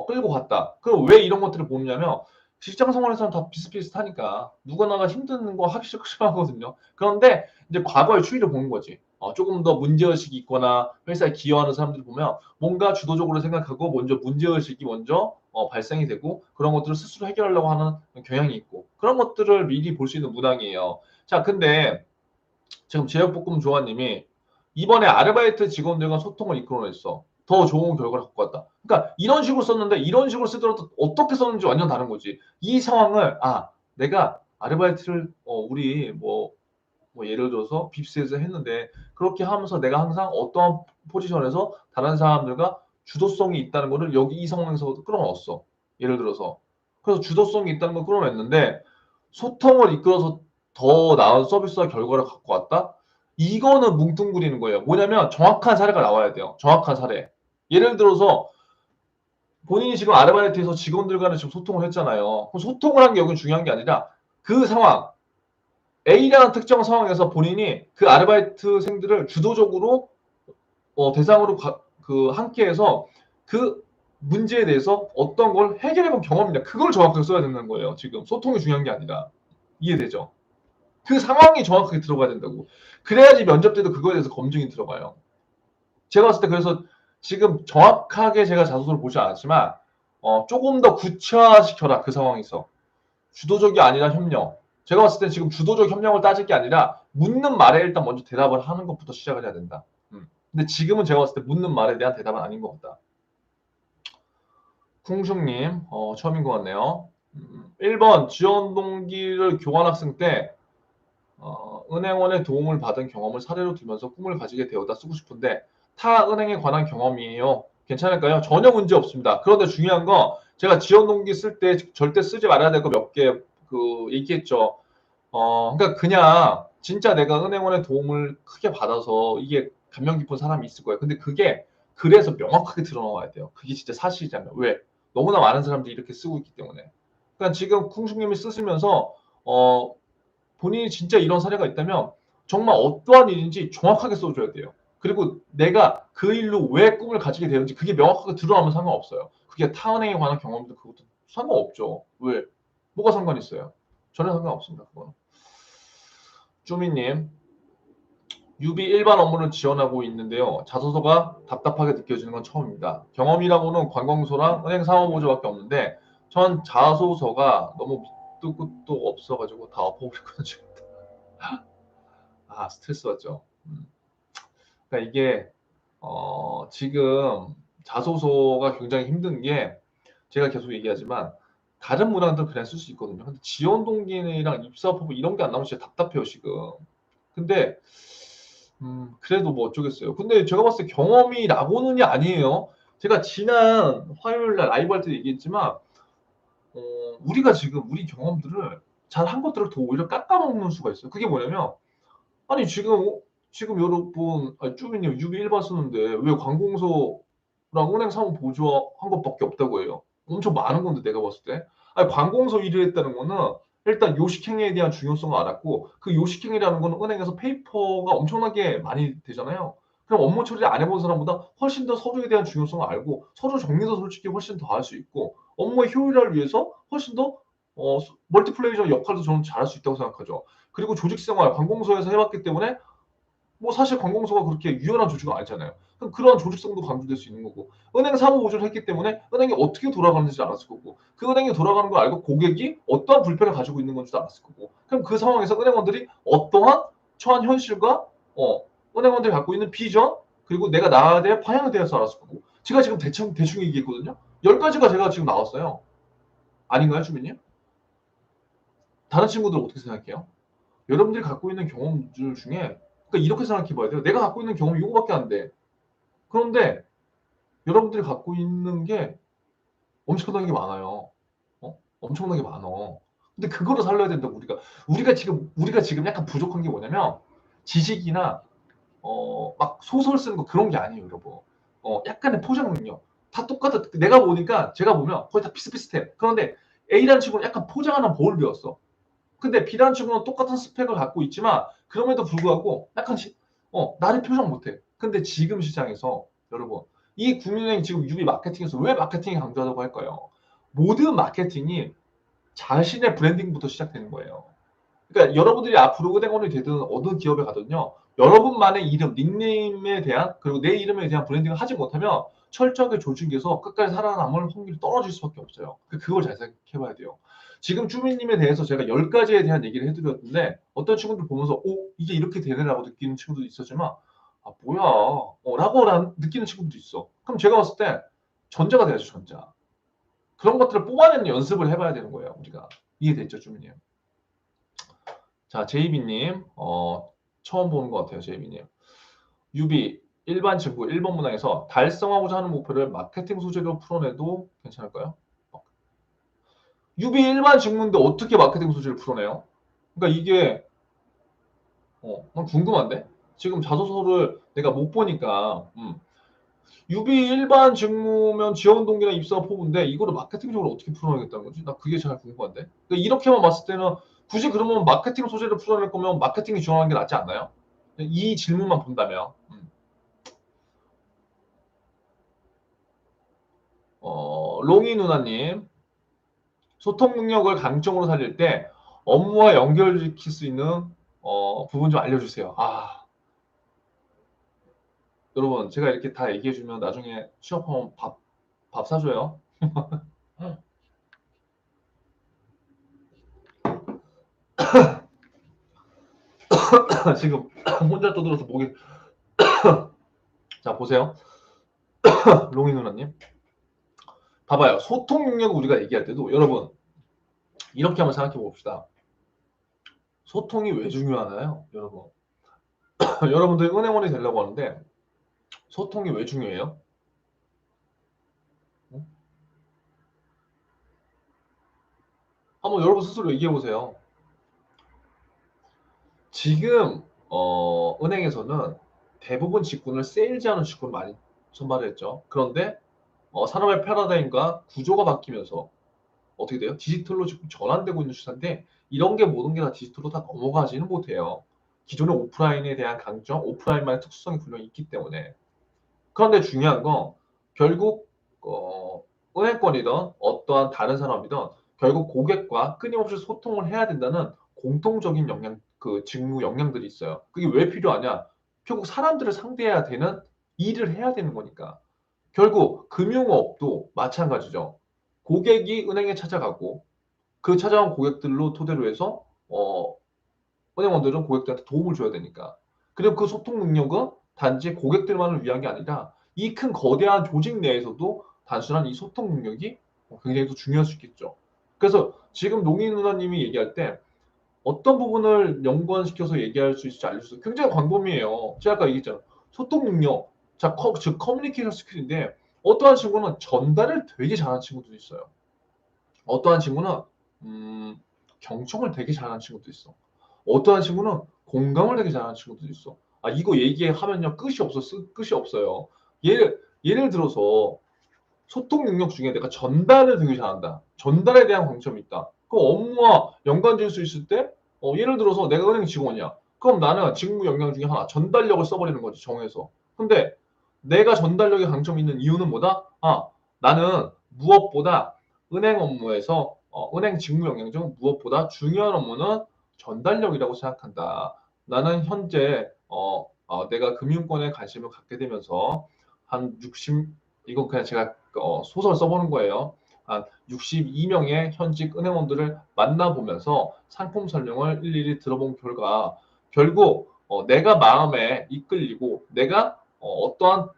끌고 갔다. 그럼 왜 이런 것들을 보느냐면 직장 생활에서는 다 비슷비슷하니까 누구나가 힘든 거 하기 싫어하거든요. 그런데 이제 과거의 추이를 보는 거지. 조금 더 문제의식이 있거나 회사에 기여하는 사람들 보면 뭔가 주도적으로 생각하고 먼저 문제의식이 먼저 발생이 되고 그런 것들을 스스로 해결하려고 하는 경향이 있고 그런 것들을 미리 볼 수 있는 문항이에요. 자, 근데 지금 제육볶음 조아님이 이번에 아르바이트 직원들과 소통을 이끌어냈어. 더 좋은 결과를 갖고 왔다. 그러니까 이런 식으로 썼는데 이런 식으로 쓰더라도 어떻게 썼는지 완전 다른 거지. 이 상황을 내가 아르바이트를 우리 뭐 예를 들어서 빕스에서 했는데 그렇게 하면서 내가 항상 어떠한 포지션에서 다른 사람들과 주도성이 있다는 거를 여기 이 상황에서 끌어넣었어. 예를 들어서. 그래서 주도성이 있다는 걸 끌어냈는데 소통을 이끌어서 더 나은 서비스와 결과를 갖고 왔다? 이거는 뭉뚱그리는 거예요. 뭐냐면 정확한 사례가 나와야 돼요. 정확한 사례. 예를 들어서 본인이 지금 아르바이트에서 직원들과는 지금 소통을 했잖아요. 그럼 소통을 한 게 여기 중요한 게 아니라 그 상황, A라는 특정 상황에서 본인이 그 아르바이트생들을 주도적으로 대상으로 함께해서 그 문제에 대해서 어떤 걸 해결해본 경험이냐. 그걸 정확하게 써야 된다는 거예요. 지금 소통이 중요한 게 아니라. 이해되죠? 그 상황이 정확하게 들어가야 된다고. 그래야지 면접 때도 그거에 대해서 검증이 들어가요. 제가 봤을 때 그래서 지금 정확하게 제가 자소서를 보지 않았지만 조금 더 구체화시켜라. 그 상황에서. 주도적이 아니라 협력. 제가 봤을 때 지금 주도적 협력을 따질 게 아니라 묻는 말에 일단 먼저 대답을 하는 것부터 시작을 해야 된다. 근데 지금은 제가 봤을 때 묻는 말에 대한 대답은 아닌 것 같다. 쿵슝님, 처음인 것 같네요. 1번, 지원 동기를 교환학생 때 은행원의 도움을 받은 경험을 사례로 들면서 꿈을 가지게 되었다 쓰고 싶은데 타 은행에 관한 경험이에요. 괜찮을까요? 전혀 문제 없습니다. 그런데 중요한 거 제가 지원 동기 쓸 때 절대 쓰지 말아야 될 거 몇 개 얘기했죠. 그러니까 그냥 진짜 내가 은행원의 도움을 크게 받아서 이게 감명 깊은 사람이 있을 거예요. 근데 그게 그래서 명확하게 드러나와야 돼요. 그게 진짜 사실이잖아요. 왜? 너무나 많은 사람들이 이렇게 쓰고 있기 때문에. 그러니까 지금 쿵숙님이 쓰시면서 본인이 진짜 이런 사례가 있다면 정말 어떠한 일인지 정확하게 써줘야 돼요. 그리고 내가 그 일로 왜 꿈을 가지게 되는지 그게 명확하게 드러나면 상관없어요. 그게 타은행에 관한 경험도 그것도 상관없죠. 왜? 뭐가 상관 있어요? 전혀 상관없습니다. 그거는. 쪼미님, 유비 일반 업무를 지원하고 있는데요. 자소서가 답답하게 느껴지는 건 처음입니다. 경험이라고는 관공서랑 은행 사무보조밖에 없는데 전 자소서가 너무 밑도 끝도 없어가지고 다 엎어버렸거든요. 아, 스트레스 받죠. 그러니까 이게 지금 자소서가 굉장히 힘든 게 제가 계속 얘기하지만 다른 문항들은 그냥 쓸 수 있거든요. 근데 지원 동기랑 입사법 이런 게 안 나오면 진짜 답답해요, 지금. 근데 그래도 뭐 어쩌겠어요. 근데 제가 봤을 때 경험이라고는이 아니에요. 제가 지난 화요일 날 라이브 할 때 얘기했지만 우리가 지금 우리 경험들을 잘 한 것들을 더 오히려 깎아먹는 수가 있어요. 그게 뭐냐면 아니 지금 여러분 쭈미님 유비 1반 쓰는데 왜 관공서랑 은행 사무 보조한 것밖에 없다고 해요. 엄청 많은 건데 내가 봤을 때. 아니 관공서 일을 했다는 거는 일단 요식행위에 대한 중요성을 알았고 그 요식행위라는 거는 은행에서 페이퍼가 엄청나게 많이 되잖아요. 그럼 업무 처리를 안 해본 사람보다 훨씬 더 서류에 대한 중요성을 알고 서류 정리도 솔직히 훨씬 더 할 수 있고 업무의 효율화를 위해서 훨씬 더 멀티플레이저 역할도 저는 잘할 수 있다고 생각하죠. 그리고 조직생활 관공서에서 해봤기 때문에 뭐 사실 관공서가 그렇게 유연한 조직은 아니잖아요. 그럼 그런 조직성도 강조될 수 있는 거고 은행 사무 보조를 했기 때문에 은행이 어떻게 돌아가는지 알았을 거고 그 은행이 돌아가는 걸 알고 고객이 어떠한 불편을 가지고 있는 건지도 알았을 거고 그럼 그 상황에서 은행원들이 어떠한 처한 현실과 은행원들이 갖고 있는 비전 그리고 내가 나아야 될 방향에 대해서 알았을 거고 제가 지금 대충 얘기했거든요. 10가지가 제가 지금 나왔어요. 아닌가요, 주민님? 다른 친구들 어떻게 생각해요? 여러분들이 갖고 있는 경험들 중에 그러니까 이렇게 생각해 봐야 돼요. 내가 갖고 있는 경험이 이거밖에 안 돼. 그런데 여러분들이 갖고 있는 게 엄청나게 많아요. 엄청나게 많어. 근데 그거를 살려야 된다고 우리가 지금 약간 부족한 게 뭐냐면 지식이나 막 소설 쓰는 거 그런 게 아니에요, 여러분. 약간의 포장 능력. 다 똑같아. 내가 보니까 제가 보면 거의 다 비슷비슷해. 그런데 A라는 친구는 약간 포장하는 법을 배웠어. 근데 B라는 친구는 똑같은 스펙을 갖고 있지만 그럼에도 불구하고 약간 나를 표정 못해. 근데 지금 시장에서 여러분 이 국민은행 지금 유비 마케팅에서 왜 마케팅이 강조하다고 할까요? 모든 마케팅이 자신의 브랜딩부터 시작되는 거예요. 그러니까 여러분들이 앞으로 은행원이 되든 어느 기업에 가든요. 여러분만의 이름, 닉네임에 대한 그리고 내 이름에 대한 브랜딩을 하지 못하면 철저하게 조직에서 끝까지 살아남을 확률이 떨어질 수밖에 없어요. 그걸 잘 생각해봐야 돼요. 지금 주민님에 대해서 제가 10가지에 대한 얘기를 해드렸는데 어떤 친구들 보면서 이게 이렇게 되네라고 느끼는 친구도 있었지만 뭐야 라고 느끼는 친구도 있어. 그럼 제가 봤을 때 전자가 돼야죠, 전자. 그런 것들을 뽑아내는 연습을 해봐야 되는 거예요, 우리가. 이해됐죠, 주민님? 자, 제이비님, 처음 보는 것 같아요, 제이비님. 유비, 일반 직구 1번 문항에서 달성하고자 하는 목표를 마케팅 소재로 풀어내도 괜찮을까요? 유비 일반 직무인데 어떻게 마케팅 소재를 풀어내요? 그러니까 이게, 난 궁금한데? 지금 자소서를 내가 못 보니까, 유비 일반 직무면 지원 동기나 입사 포부인데 이거를 마케팅적으로 어떻게 풀어내겠다는 거지? 나 그게 잘 궁금한데. 그러니까 이렇게만 봤을 때는 굳이 그러면 마케팅 소재를 풀어낼 거면 마케팅이 지원하는 게 낫지 않나요? 이 질문만 본다면. 롱이 누나님, 소통 능력을 강점으로 살릴 때 업무와 연결시킬 수 있는 부분 좀 알려주세요. 아, 여러분 제가 이렇게 다 얘기해주면 나중에 취업하면 밥 사줘요. 지금 혼자 떠들어서 목이 자 보세요. 롱이 누나님. 봐봐요. 소통 능력을 우리가 얘기할 때도 여러분 이렇게 한번 생각해 봅시다. 소통이 왜 중요하나요? 여러분. 여러분들 은행원이 되려고 하는데 소통이 왜 중요해요? 어? 한번 여러분 스스로 얘기해 보세요. 지금 은행에서는 대부분 직군을 세일즈하는 직군을 많이 선발을 했죠. 그런데 산업의 패러다임과 구조가 바뀌면서 어떻게 돼요? 디지털로 지금 전환되고 있는 추세인데 이런 게 모든 게 다 디지털로 다 넘어가지는 못해요. 기존의 오프라인에 대한 강점, 오프라인만의 특수성이 분명히 있기 때문에. 그런데 중요한 건 결국 은행권이든 어떠한 다른 산업이든 결국 고객과 끊임없이 소통을 해야 된다는 공통적인 직무 역량들이 있어요. 그게 왜 필요하냐? 결국 사람들을 상대해야 되는 일을 해야 되는 거니까. 결국 금융업도 마찬가지죠. 고객이 은행에 찾아가고 그 찾아온 고객들로 토대로 해서 은행원들은 고객들한테 도움을 줘야 되니까. 그리고 그 소통 능력은 단지 고객들만을 위한 게 아니라 이 큰 거대한 조직 내에서도 단순한 이 소통 능력이 굉장히 또 중요할 수 있겠죠. 그래서 지금 농인 누나님이 얘기할 때 어떤 부분을 연관시켜서 얘기할 수 있을지 알려주세요. 굉장히 광범위해요. 제가 아까 얘기했잖아요. 소통 능력, 즉 커뮤니케이션 스킬인데 어떠한 친구는 전달을 되게 잘하는 친구도 있어요. 어떠한 친구는 음, 경청을 되게 잘하는 친구도 있어. 어떠한 친구는 공감을 되게 잘하는 친구도 있어. 아 이거 얘기하면요 끝이 없어요. 예를 들어서 소통 능력 중에 내가 전달을 되게 잘한다. 전달에 대한 강점이 있다. 그럼 업무와 연관될 수 있을 때 예를 들어서 내가 은행 직원이야. 그럼 나는 직무 역량 중에 하나 전달력을 써버리는 거지 정해서. 근데 내가 전달력에 강점이 있는 이유는 뭐다? 아 나는 무엇보다 은행 업무에서 은행 직무 역량 중 무엇보다 중요한 업무는 전달력이라고 생각한다. 나는 현재 내가 금융권에 관심을 갖게 되면서 한 60, 이건 그냥 제가 소설 써보는 거예요. 한 62명의 현직 은행원들을 만나보면서 상품 설명을 일일이 들어본 결과 결국 내가 마음에 이끌리고 내가 어떠한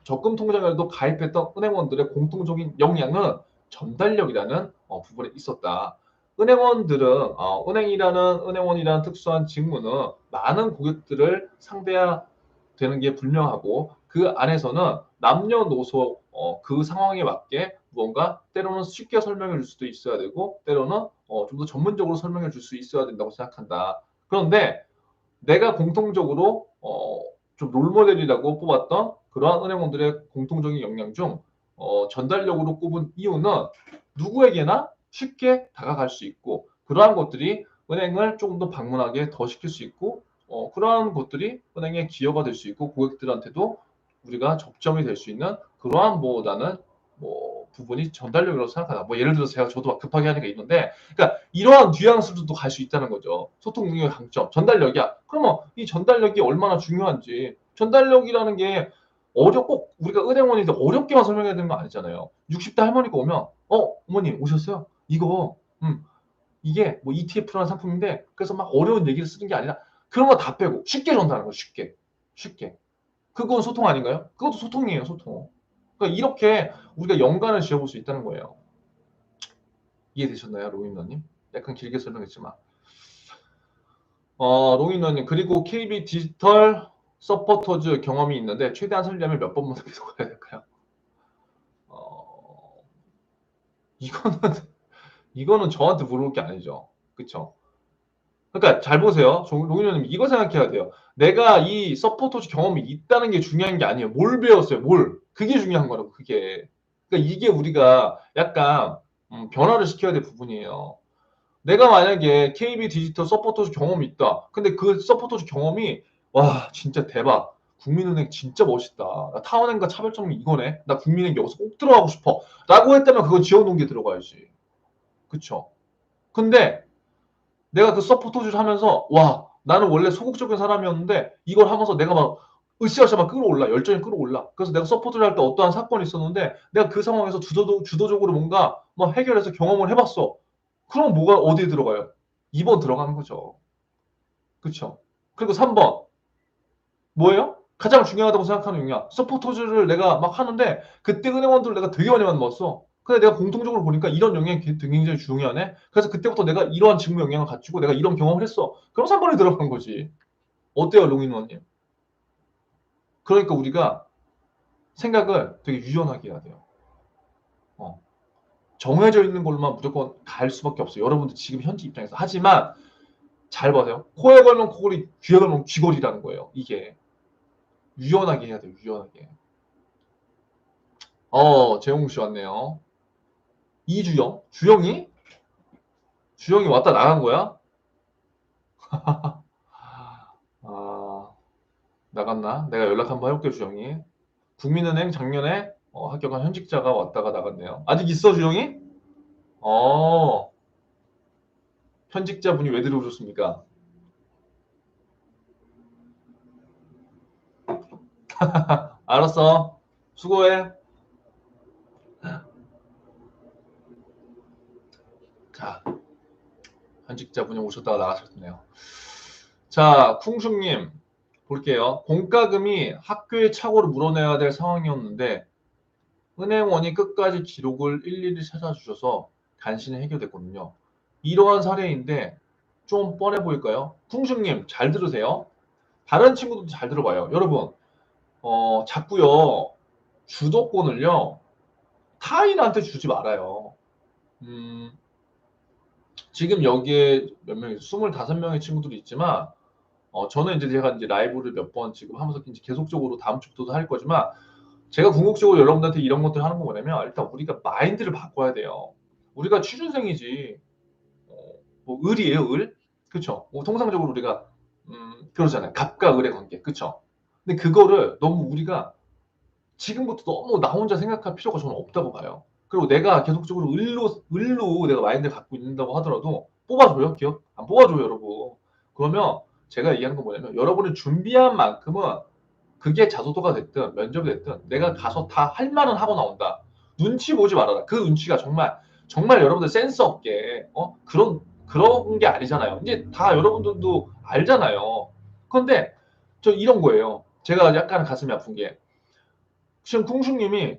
적금 통장에도 가입했던 은행원들의 공통적인 역량은 전달력이라는 부분에 있었다. 은행원들은 은행원이라는 특수한 직무는 많은 고객들을 상대해야 되는 게 분명하고 그 안에서는 남녀노소 그 상황에 맞게 무언가 때로는 쉽게 설명해 줄 수도 있어야 되고 때로는 좀 더 전문적으로 설명해 줄 수 있어야 된다고 생각한다. 그런데 내가 공통적으로 좀 롤모델이라고 뽑았던 그러한 은행원들의 공통적인 역량 중 전달력으로 꼽은 이유는 누구에게나 쉽게 다가갈 수 있고 그러한 것들이 은행을 조금 더 방문하게 더 시킬 수 있고 그러한 것들이 은행의 기여가 될 수 있고 고객들한테도 우리가 접점이 될 수 있는 그러한 나는 부분이 전달력이라고 생각하다. 예를 들어서 저도 막 급하게 하는 게 있는데, 그러니까 이러한 뉘앙스로도 갈 수 있다는 거죠. 소통 능력의 강점, 전달력이야. 그러면 이 전달력이 얼마나 중요한지, 전달력이라는 게 꼭 우리가 은행원인데 어렵게만 설명해야 되는 거 아니잖아요. 60대 할머니가 오면, 어머님 오셨어요? 이게 ETF라는 상품인데, 그래서 막 어려운 얘기를 쓰는 게 아니라 그런 거 다 빼고 쉽게 전달하는 거예요. 쉽게. 쉽게. 그건 소통 아닌가요? 그것도 소통이에요, 소통. 그러니까 이렇게 우리가 연관을 지어볼 수 있다는 거예요. 이해되셨나요, 로잉너님? 약간 길게 설명했지만. 로잉너님, 그리고 KB 디지털 서포터즈 경험이 있는데 최대한 설리하면 몇 번만 계속 해야 될까요? 이거는 이거는 저한테 물어볼 게 아니죠. 그쵸? 그러니까 잘 보세요. 로잉너님 이거 생각해야 돼요. 내가 이 서포터즈 경험이 있다는 게 중요한 게 아니에요. 뭘 배웠어요? 뭘? 그게 중요한 거라고, 그게. 그러니까 이게 우리가 약간 변화를 시켜야 될 부분이에요. 내가 만약에 KB 디지털 서포터즈 경험이 있다. 근데 그 서포터즈 경험이 와 진짜 대박. 국민은행 진짜 멋있다. 나 타원행과 차별점이 이거네. 나 국민은행 여기서 꼭 들어가고 싶어. 라고 했다면 그건 지원 동기에 들어가야지. 그쵸? 근데 내가 그 서포터즈를 하면서 와 나는 원래 소극적인 사람이었는데 이걸 하면서 내가 막 으쌰으쌰 막 끌어올라. 열정이 끌어올라. 그래서 내가 서포트를 할 때 어떠한 사건이 있었는데 내가 그 상황에서 주도적으로 뭔가 뭐 해결해서 경험을 해봤어. 그럼 뭐가 어디에 들어가요? 2번 들어가는 거죠. 그쵸? 그리고 3번 뭐예요? 가장 중요하다고 생각하는 영역. 서포터즈를 내가 막 하는데 그때 은행원들을 내가 되게 많이 만났어. 근데 내가 공통적으로 보니까 이런 영역이 굉장히 중요하네. 그래서 그때부터 내가 이러한 직무 영역을 갖추고 내가 이런 경험을 했어. 그럼 3번에 들어간 거지. 어때요, 롱인원님? 그러니까 우리가 생각을 되게 유연하게 해야 돼요. 어. 정해져 있는 걸로만 무조건 갈 수밖에 없어요. 여러분들 지금 현재 입장에서. 하지만 잘 봐세요. 코에 걸면 코걸이, 귀에 걸면 귀걸이라는 거예요. 이게. 유연하게 해야 돼요. 유연하게. 재홍 씨 왔네요. 이주영? 주영이? 주영이 왔다 나간 거야? 아, 나갔나? 내가 연락 한번 해볼게, 주영이. 국민은행 작년에 합격한 현직자가 왔다가 나갔네요. 아직 있어, 주영이? 어, 현직자분이 왜 들어오셨습니까? 알았어. 수고해. 자, 현직자분이 오셨다가 나가셨네요. 자, 쿵슝님, 볼게요. 공과금이 학교의 착오를 물어내야 될 상황이었는데, 은행원이 끝까지 기록을 일일이 찾아주셔서 간신히 해결됐거든요. 이러한 사례인데, 좀 뻔해 보일까요? 쿵슝님, 잘 들으세요. 다른 친구들도 잘 들어봐요. 여러분, 자꾸요, 주도권을요, 타인한테 주지 말아요. 음, 지금 여기에 몇 명이, 25명의 친구들이 있지만, 저는 이제 제가 이제 라이브를 몇 번 지금 하면서 이제 계속적으로 다음 주부터도 할 거지만, 제가 궁극적으로 여러분들한테 이런 것들을 하는 거 뭐냐면, 일단 우리가 마인드를 바꿔야 돼요. 우리가 취준생이지, 어, 뭐 을이에요, 을? 그쵸? 뭐 통상적으로 우리가, 그러잖아요. 갑과 을의 관계. 그쵸? 근데 그거를 너무 우리가 지금부터 너무 나 혼자 생각할 필요가 저는 없다고 봐요. 그리고 내가 계속적으로 을로 내가 마인드를 갖고 있는다고 하더라도 뽑아줘요, 기억? 안 뽑아줘요, 여러분. 그러면 제가 얘기하는 건 뭐냐면 여러분이 준비한 만큼은 그게 자소서가 됐든 면접이 됐든 내가 가서 다 할 말은 하고 나온다. 눈치 보지 말아라. 그 눈치가 정말 정말 여러분들 센스 없게 그런 게 아니잖아요. 이제 다 여러분들도 알잖아요. 그런데 저 이런 거예요. 제가 약간 가슴이 아픈 게 지금 쿵슝님이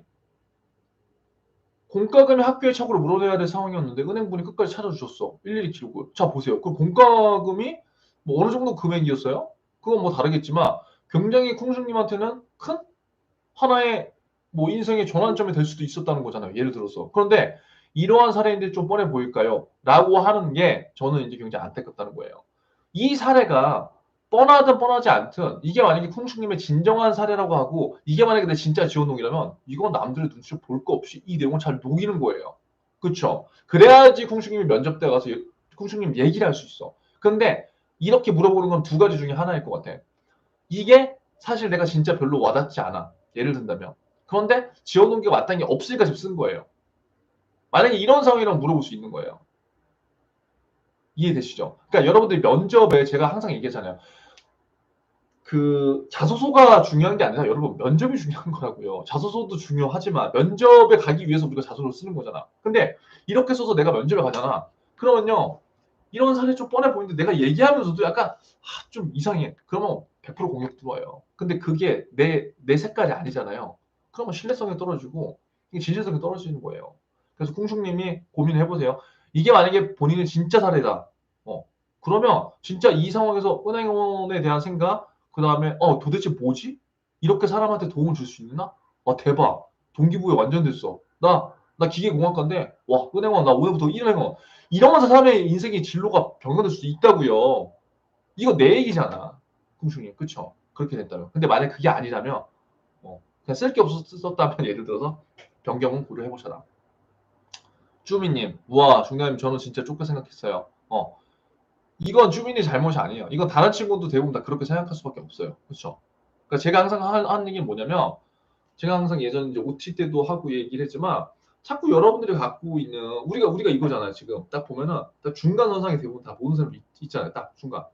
공과금이 학교의 착오로 물어내야 될 상황이었는데 은행분이 끝까지 찾아주셨어. 일일이 기록을. 자 보세요. 그 공과금이 뭐 어느 정도 금액이었어요? 그건 뭐 다르겠지만 굉장히 쿵슝님한테는 큰 하나의 뭐 인생의 전환점이 될 수도 있었다는 거잖아요. 예를 들어서. 그런데 이러한 사례인데 좀 뻔해 보일까요? 라고 하는 게 저는 이제 굉장히 안타깝다는 거예요. 이 사례가 뻔하든 뻔하지 않든 이게 만약에 쿵슝님의 진정한 사례라고 하고 이게 만약에 내 진짜 지원록이라면 이건 남들의 눈치를 볼 거 없이 이 내용을 잘 녹이는 거예요. 그쵸? 그래야지 쿵슝님이 면접 때 가서 쿵슝님 얘기를 할 수 있어. 근데 이렇게 물어보는 건 두 가지 중에 하나일 것 같아. 이게 사실 내가 진짜 별로 와닿지 않아. 예를 든다면. 그런데 지원 동기가 마땅히 없으니까 지금 쓴 거예요. 만약에 이런 상황이라면 물어볼 수 있는 거예요. 이해되시죠? 그러니까 여러분들이 면접에 제가 항상 얘기하잖아요. 그 자소서가 중요한 게 아니라 여러분 면접이 중요한 거라고요. 자소서도 중요하지만 면접에 가기 위해서 우리가 자소서를 쓰는 거잖아. 근데 이렇게 써서 내가 면접에 가잖아. 그러면요. 이런 사례 좀 뻔해 보이는데 내가 얘기하면서도 약간 좀 이상해. 그러면 100% 공격 들어와요. 근데 그게 내 색깔이 아니잖아요. 그러면 신뢰성이 떨어지고 진실성이 떨어지는 거예요. 그래서 쿵슝님이 고민을 해보세요. 이게 만약에 본인의 진짜 사례다. 그러면 진짜 이 상황에서 은행원에 대한 생각, 그 다음에 도대체 뭐지? 이렇게 사람한테 도움을 줄 수 있나? 대박. 동기부여 완전 됐어. 나 기계공학과인데 와 은행원 나 오늘부터 은행원 이러면서 사람의 인생의 진로가 변경될 수도 있다고요. 이거 내 얘기잖아. 궁중이 그쵸? 그렇게 됐다면. 근데 만약 그게 아니라면 그냥 쓸 게 없었다면 예를 들어서 변경은 고려해보셔라. 쭈미님, 우와, 중대님 저는 진짜 좁게 생각했어요. 이건 쭈민이 잘못이 아니에요. 이건 다른 친구도 대부분 다 그렇게 생각할 수밖에 없어요. 그렇죠? 그러니까 제가 항상 하는 얘기는 뭐냐면, 제가 항상 예전 이제 OT 때도 하고 얘기를 했지만, 자꾸 여러분들이 갖고 있는 우리가 이거잖아요. 지금 딱 보면은 딱 중간 선상에 대부분 다 모든 사람이 있잖아요. 딱 중간.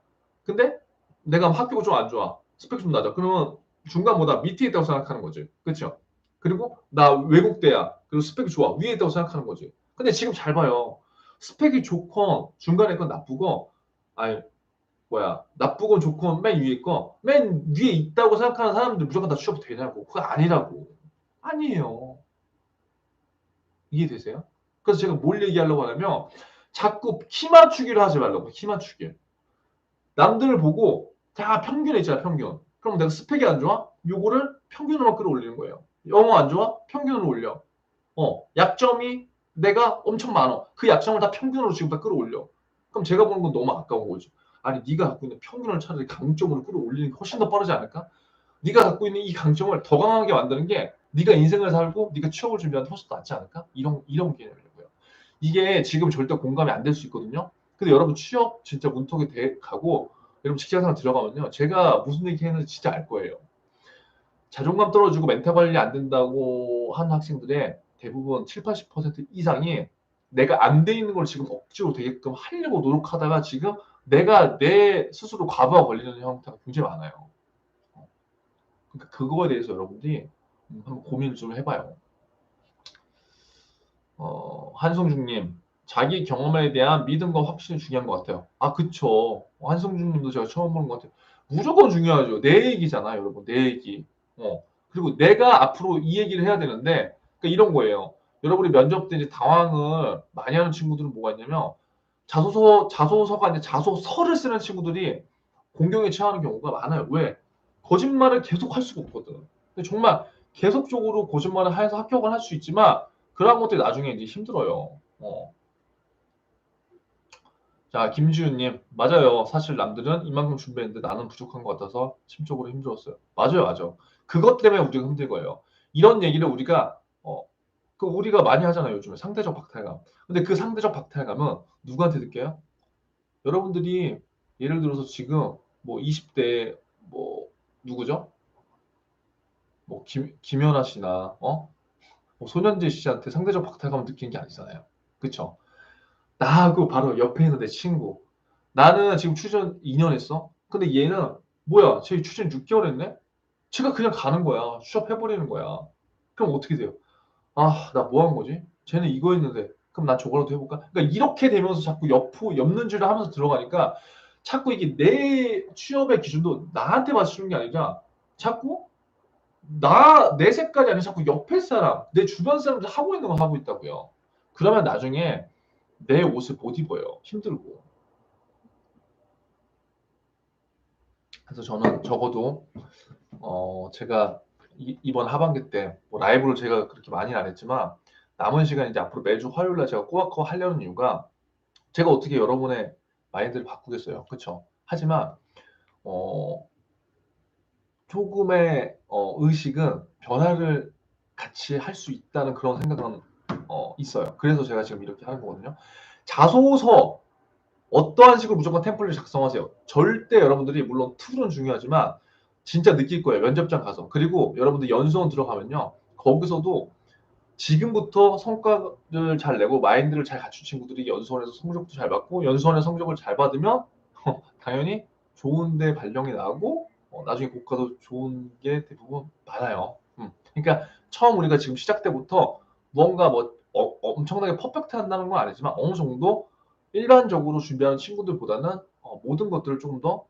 근데 내가 학교가 좀 안 좋아, 스펙 좀 낮아. 그러면 중간보다 밑에 있다고 생각하는 거지. 그렇죠? 그리고 나 외국대야. 그리고 스펙이 좋아. 위에 있다고 생각하는 거지. 근데 지금 잘 봐요. 스펙이 좋건 중간에 건 나쁘고, 아니 뭐야, 나쁘건 좋건 맨 위에 거, 맨 위에 있다고 생각하는 사람들 무조건 다 취업 되냐고. 그거 아니라고. 아니에요. 이해되세요? 그래서 제가 뭘 얘기하려고 하냐면, 자꾸 키 맞추기를 하지 말라고. 키 맞추기. 남들을 보고 다 평균에 있잖아, 평균. 그럼 내가 스펙이 안 좋아? 요거를 평균으로 끌어올리는 거예요. 영어 안 좋아? 평균으로 올려. 약점이 내가 엄청 많아. 그 약점을 다 평균으로 지금 다 끌어올려. 그럼 제가 보는 건 너무 아까운 거죠. 아니, 네가 갖고 있는 평균을 차라리 강점으로 끌어올리는 게 훨씬 더 빠르지 않을까? 네가 갖고 있는 이 강점을 더 강하게 만드는 게 네가 인생을 살고 네가 취업을 준비하는 데 훨씬 더 낫지 않을까? 이런 개념이고요. 이게 지금 절대 공감이 안 될 수 있거든요. 근데 여러분 취업 진짜 문턱에 가고 여러분 직장생활 들어가면요, 제가 무슨 얘기 했는지 진짜 알 거예요. 자존감 떨어지고 멘탈 관리 안 된다고 하는 학생들의 대부분 7, 80% 이상이 내가 안 돼 있는 걸 지금 억지로 되게끔 하려고 노력하다가 지금 내가 내 스스로 과부하 걸리는 형태가 굉장히 많아요. 그러니까 그거에 대해서 여러분들이 한번 고민을 좀 해봐요. 한성중님, 자기 경험에 대한 믿음과 확신이 중요한 것 같아요. 아, 그쵸. 한성중님도 제가 처음 보는 것 같아요. 무조건 중요하죠. 내 얘기잖아요, 여러분. 내 얘기. 그리고 내가 앞으로 이 얘기를 해야 되는데, 그러니까 이런 거예요. 여러분이 면접 때 이제 당황을 많이 하는 친구들은 뭐가 있냐면, 자소서가 아니라 자소서를 쓰는 친구들이 공경에 처하는 경우가 많아요. 왜? 거짓말을 계속 할 수가 없거든. 근데 정말 계속적으로 거짓말을 해서 합격을 할 수 있지만, 그런 것들이 나중에 이제 힘들어요. 자, 김지윤님, 맞아요. 사실 남들은 이만큼 준비했는데 나는 부족한 것 같아서 심적으로 힘들었어요. 맞아요, 맞아요. 그것 때문에 우리가 힘든 거예요. 이런 얘기를 우리가 많이 하잖아요, 요즘에. 상대적 박탈감. 근데 그 상대적 박탈감은 누구한테 느껴요? 여러분들이 예를 들어서 지금 뭐 20대 뭐 누구죠? 뭐 김연아 씨나 뭐 손현재 씨한테 상대적 박탈감을 느끼는 게 아니잖아요. 그쵸? 나하고 바로 옆에 있는 내 친구. 나는 지금 추전 2년 했어. 근데 얘는 뭐야? 쟤 추전 6개월 했네? 쟤가 그냥 가는 거야. 취업해버리는 거야. 그럼 어떻게 돼요? 아, 나 뭐 한 거지? 쟤는 이거 했는데. 그럼 난 저거라도 해볼까? 그러니까 이렇게 되면서 자꾸 엮는 줄을 하면서 들어가니까 자꾸 이게 내 취업의 기준도 나한테 맞추는 게 아니라 자꾸 내 색깔이 아니라 자꾸 옆에 사람, 내 주변 사람들 하고 있는 거 하고 있다고요. 그러면 나중에 내 옷을 못 입어요. 힘들고. 그래서 저는 적어도 제가 이번 하반기 때 뭐 라이브를 제가 그렇게 많이는 안 했지만 남은 시간 이제 앞으로 매주 화요일 날 제가 꼬박꼬박 하려는 이유가, 제가 어떻게 여러분의 마인드를 바꾸겠어요. 그렇죠? 하지만 어 조금의 의식은 변화를 같이 할 수 있다는 그런 생각은 있어요. 그래서 제가 지금 이렇게 하는 거거든요. 자소서 어떠한 식으로 무조건 템플릿 작성하세요. 절대 여러분들이, 물론 툴은 중요하지만 진짜 느낄 거예요. 면접장 가서. 그리고 여러분들 연수원 들어가면요, 거기서도 지금부터 성과를 잘 내고 마인드를 잘 갖춘 친구들이 연수원에서 성적도 잘 받고, 연수원의 성적을 잘 받으면 당연히 좋은 데 발령이 나고 나중에 고과도 좋은 게 대부분 많아요. 그러니까 처음 우리가 지금 시작 때부터 무언가 뭐 엄청나게 퍼펙트 한다는 건 아니지만 어느 정도 일반적으로 준비하는 친구들보다는 모든 것들을 조금 더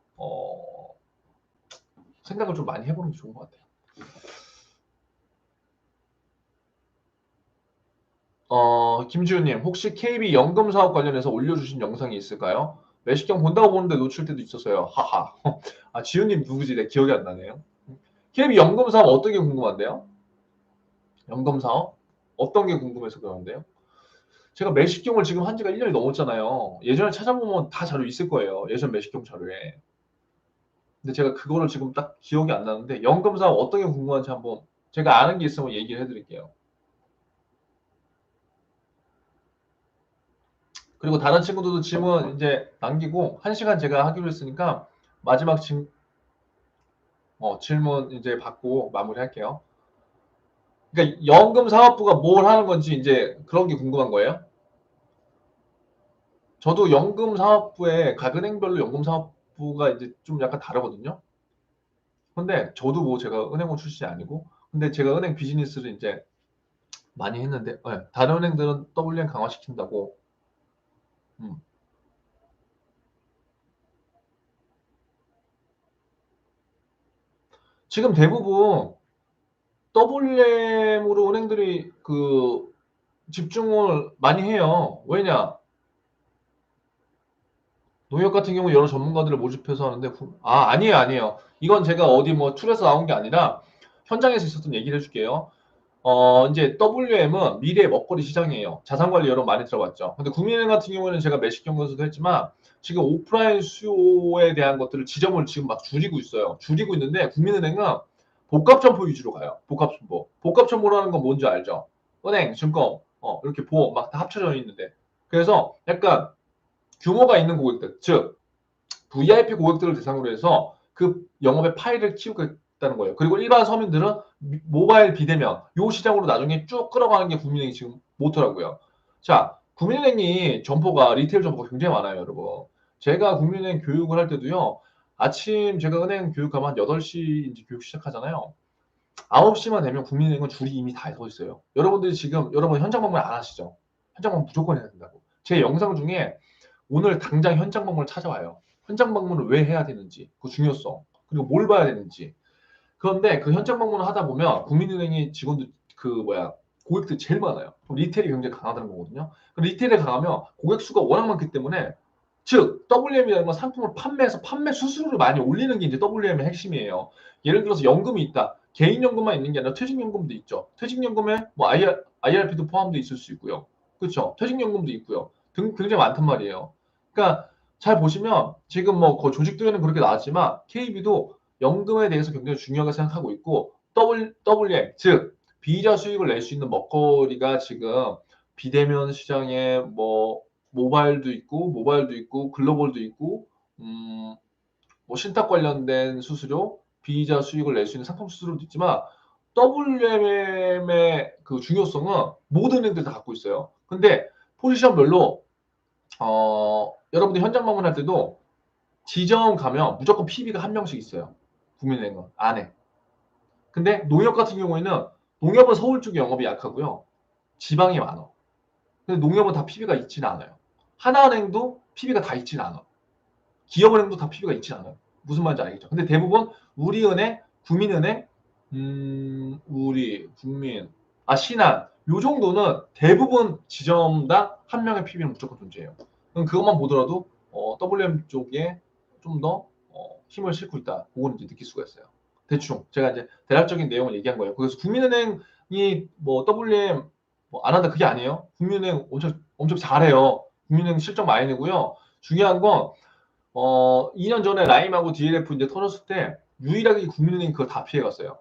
생각을 좀 많이 해보는 게 좋은 것 같아요. 김지우님, 혹시 KB 연금 사업 관련해서 올려주신 영상이 있을까요? 매식경 본다고 보는데 놓칠 때도 있었어요. 하하. 아, 지우님 누구지? 내 기억이 안 나네요. KB 연금 사업 어떤 게 궁금한데요? 연금 사업? 어떤 게 궁금해서 그러는데요? 제가 매식경을 지금 한 지가 1년이 넘었잖아요. 예전에 찾아보면 다 자료 있을 거예요. 예전 매식경 자료에. 근데 제가 그거를 지금 딱 기억이 안 나는데, 연금 사업 어떤 게 궁금한지 한번 제가 아는 게 있으면 얘기를 해드릴게요. 그리고 다른 친구들도 질문 이제 남기고 1시간 제가 하기로 했으니까 마지막 질문 이제 받고 마무리할게요. 그러니까 연금 사업부가 뭘 하는 건지 이제 그런 게 궁금한 거예요. 저도 연금 사업부에 각 은행별로 연금 사업부가 이제 좀 약간 다르거든요. 근데 저도 뭐 제가 은행원 출신이 아니고 근데 제가 은행 비즈니스를 이제 많이 했는데 다른 은행들은 WM 강화시킨다고. 음. 지금 대부분 WM으로 은행들이 그 집중을 많이 해요. 왜냐? 농협 같은 경우 여러 전문가들을 모집해서 하는데 아니에요, 아니에요. 이건 제가 어디 뭐 툴에서 나온 게 아니라 현장에서 있었던 얘기를 해줄게요. 이제 WM은 미래의 먹거리 시장이에요. 자산관리 여러분 많이 들어봤죠. 근데 국민은행 같은 경우에는 제가 매식경로에서도 했지만 지금 오프라인 수요에 대한 것들을 지점을 지금 막 줄이고 있어요. 줄이고 있는데 국민은행은 복합점포 위주로 가요. 복합점포. 복합점포라는 건 뭔지 알죠? 은행, 증권, 이렇게 보험 막 다 합쳐져 있는데. 그래서 약간 규모가 있는 고객들, 즉 VIP 고객들을 대상으로 해서 그 영업의 파일을 키우겠다는 거예요. 그리고 일반 서민들은 모바일 비대면 요 시장으로 나중에 쭉 끌어가는 게 국민은행이 지금 모토라고요. 자, 국민은행이 점포가 리테일 점포가 굉장히 많아요, 여러분. 제가 국민은행 교육을 할 때도요. 아침 제가 은행 교육하면 한 8시 이제 교육 시작하잖아요. 9시만 되면 국민은행은 줄이 이미 다 서 있어요. 여러분들이 지금 여러분 현장 방문 안 하시죠? 현장 방문 무조건 해야 된다고. 제 영상 중에 오늘 당장 현장 방문을 찾아와요. 현장 방문을 왜 해야 되는지, 그 중요성, 그리고 뭘 봐야 되는지. 그런데 그 현장 방문을 하다 보면 국민은행의 직원들 그 뭐야 고객들이 제일 많아요. 그럼 리테일이 굉장히 강하다는 거거든요. 리테일에 강하면 고객 수가 워낙 많기 때문에 즉 WM이라는 건 상품을 판매해서 판매 수수료를 많이 올리는 게 이제 WM의 핵심이에요. 예를 들어서 연금이 있다. 개인연금만 있는 게 아니라 퇴직연금도 있죠. 퇴직연금에 뭐 IRP도 포함되어 있을 수 있고요. 그렇죠. 퇴직연금도 있고요. 굉장히 많단 말이에요. 그러니까 잘 보시면 지금 뭐 조직들에는 그렇게 나왔지만 KB도 연금에 대해서 굉장히 중요하게 생각하고 있고 WM 즉 비이자 수익을 낼 수 있는 먹거리가 지금 비대면 시장에 뭐 모바일도 있고 글로벌도 있고 뭐 신탁 관련된 수수료 비이자 수익을 낼 수 있는 상품 수수료도 있지만 WM의 그 중요성은 모든 은행들이 다 갖고 있어요. 근데 포지션별로 여러분들 현장 방문할 때도 지점 가면 무조건 PB가 한 명씩 있어요. 국민은행은 안에. 근데 농협 같은 경우에는 농협은 서울 쪽에 영업이 약하고요. 지방이 많아. 근데 농협은 다 PB가 있지는 않아요. 하나은행도 PB가 다 있지는 않아. 기업은행도 다 PB가 있지는 않아요. 무슨 말인지 알겠죠? 근데 대부분 우리은행, 국민은행, 우리, 국민, 신한 요 정도는 대부분 지점당 한 명의 PB는 무조건 존재해요. 그럼 그것만 보더라도 WM 쪽에 좀 더 힘을 싣고 있다. 그거는 이제 느낄 수가 있어요. 대충 제가 이제 대략적인 내용을 얘기한 거예요. 그래서 국민은행이 뭐 WM 뭐안 한다 그게 아니에요. 국민은행 엄청 잘해요. 국민은행 실적 많이 내고요. 중요한 건 2년 전에 라임하고 DLF 이제 터졌을 때 유일하게 국민은행이 그걸 다 피해갔어요.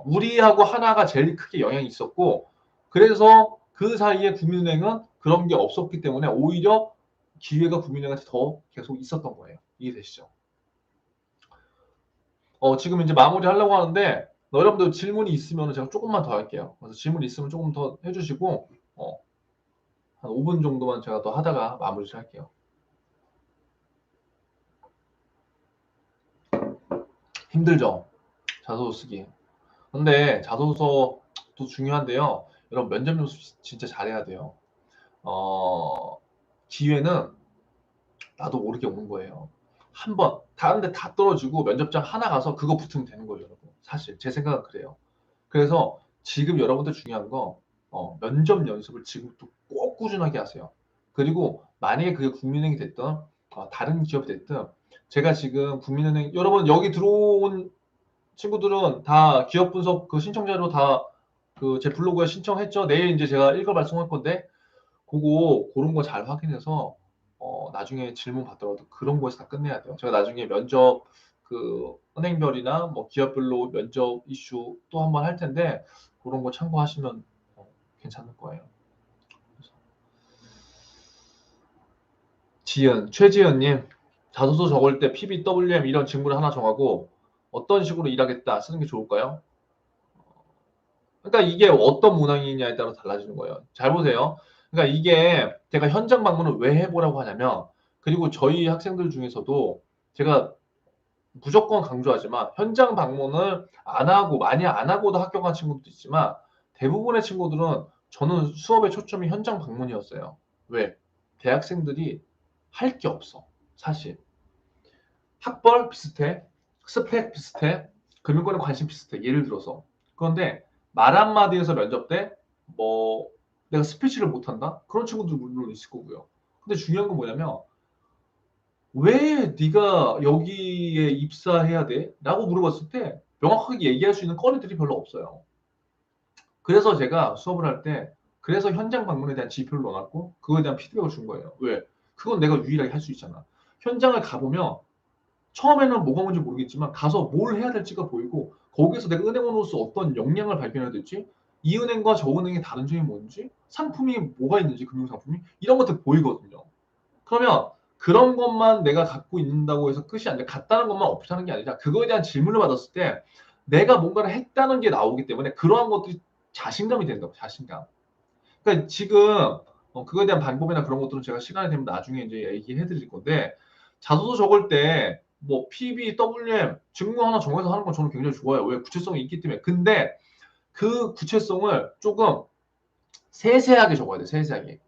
우리하고 하나가 제일 크게 영향이 있었고 그래서 그 사이에 국민은행은 그런 게 없었기 때문에 오히려 기회가 국민은행한테 더 계속 있었던 거예요. 이해되시죠? 지금 이제 마무리 하려고 하는데 여러분들 질문이 있으면 제가 조금만 더 할게요. 그래서 질문이 있으면 조금 더 해주시고 한 5분 정도만 제가 더 하다가 마무리 할게요. 힘들죠? 자소서 쓰기. 근데 자소서도 중요한데요. 여러분 면접 연습 진짜 잘해야 돼요. 기회는 나도 모르게 오는 거예요. 한 번, 다른 데 다 떨어지고 면접장 하나 가서 그거 붙으면 되는 거예요, 여러분. 사실 제 생각은 그래요. 그래서 지금 여러분들 중요한 거 면접 연습을 지금부터 꼭 꾸준하게 하세요. 그리고 만약에 그게 국민은행이 됐든 다른 기업이 됐든 제가 지금 국민은행 여러분 여기 들어온 친구들은 다 기업 분석 그 신청자료 다 그 제 블로그에 신청했죠. 내일 이제 제가 읽어 발송할 건데 그거 그런 거 잘 확인해서 나중에 질문 받더라도 그런 거에서 다 끝내야 돼요. 제가 나중에 면접 그 은행별이나 뭐 기업별로 면접 이슈 또 한번 할 텐데 그런 거 참고하시면 괜찮을 거예요. 최지연님, 자소서 적을 때 PBWM 이런 직무를 하나 정하고 어떤 식으로 일하겠다 쓰는 게 좋을까요? 그러니까 이게 어떤 문항이냐에 따라 달라지는 거예요. 잘 보세요. 그러니까 이게 제가 현장 방문을 왜 해보라고 하냐면, 그리고 저희 학생들 중에서도 제가 무조건 강조하지만 현장 방문을 안 하고 많이 안 하고도 합격한 친구도 있지만 대부분의 친구들은 저는 수업의 초점이 현장 방문이었어요. 왜? 대학생들이 할 게 없어. 사실. 학벌 비슷해. 스펙 비슷해. 금융권에 관심 비슷해. 예를 들어서. 그런데 말 한마디에서 면접 때 뭐 내가 스피치를 못한다? 그런 친구들 물론 있을 거고요. 근데 중요한 건 뭐냐면 왜 네가 여기에 입사해야 돼? 라고 물어봤을 때 명확하게 얘기할 수 있는 건의들이 별로 없어요. 그래서 제가 수업을 할 때 그래서 현장 방문에 대한 지표를 넣어놨고 그거에 대한 피드백을 준 거예요. 왜? 그건 내가 유일하게 할 수 있잖아. 현장을 가보면 처음에는 뭐가 뭔지 모르겠지만 가서 뭘 해야 될지가 보이고 거기에서 내가 은행원으로서 어떤 역량을 발견해야 될지 이 은행과 저 은행의 다른 점이 뭔지 상품이 뭐가 있는지 금융상품이 이런 것들 보이거든요. 그러면 그런 것만 내가 갖고 있는다고 해서 끝이 아니라 갖다는 것만 어필하는 게 아니라 그거에 대한 질문을 받았을 때 내가 뭔가를 했다는 게 나오기 때문에 그러한 것들이 자신감이 된다고. 자신감. 그러니까 지금 그거에 대한 방법이나 그런 것들은 제가 시간이 되면 나중에 이제 얘기해 드릴 건데 자소서 적을 때 뭐 PB, WM 직무 하나 정해서 하는 건 저는 굉장히 좋아요. 왜? 구체성이 있기 때문에. 근데 그 구체성을 조금 세세하게 적어야 돼. 세세하게.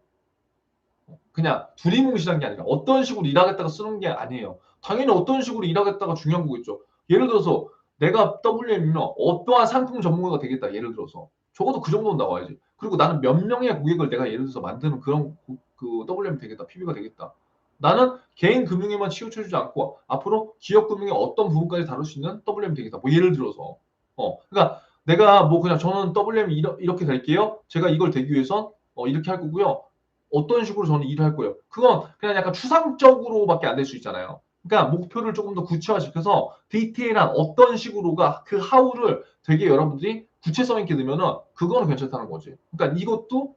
그냥 두리뭉실한 게 아니라 어떤 식으로 일하겠다가 쓰는 게 아니에요. 당연히 어떤 식으로 일하겠다가 중요한 거겠죠. 예를 들어서 내가 WM이면 어떠한 상품 전문가가 되겠다. 예를 들어서 적어도 그 정도는 나와야지. 그리고 나는 몇 명의 고객을 내가 예를 들어서 만드는 그런 그 WM 되겠다. PB가 되겠다. 나는 개인 금융에만 치우쳐주지 않고 앞으로 기업 금융의 어떤 부분까지 다룰 수 있는 WM 되겠다. 뭐 예를 들어서 그러니까 내가 뭐 그냥 저는 WM 이렇게 될게요. 제가 이걸 되기 위해선 이렇게 할 거고요. 어떤 식으로 저는 일을 할 거예요. 그건 그냥 약간 추상적으로밖에 안 될 수 있잖아요. 그러니까 목표를 조금 더 구체화시켜서 디테일한 어떤 식으로가 그 하우를 되게 여러분들이 구체성 있게 넣으면은 그거는 괜찮다는 거지. 그러니까 이것도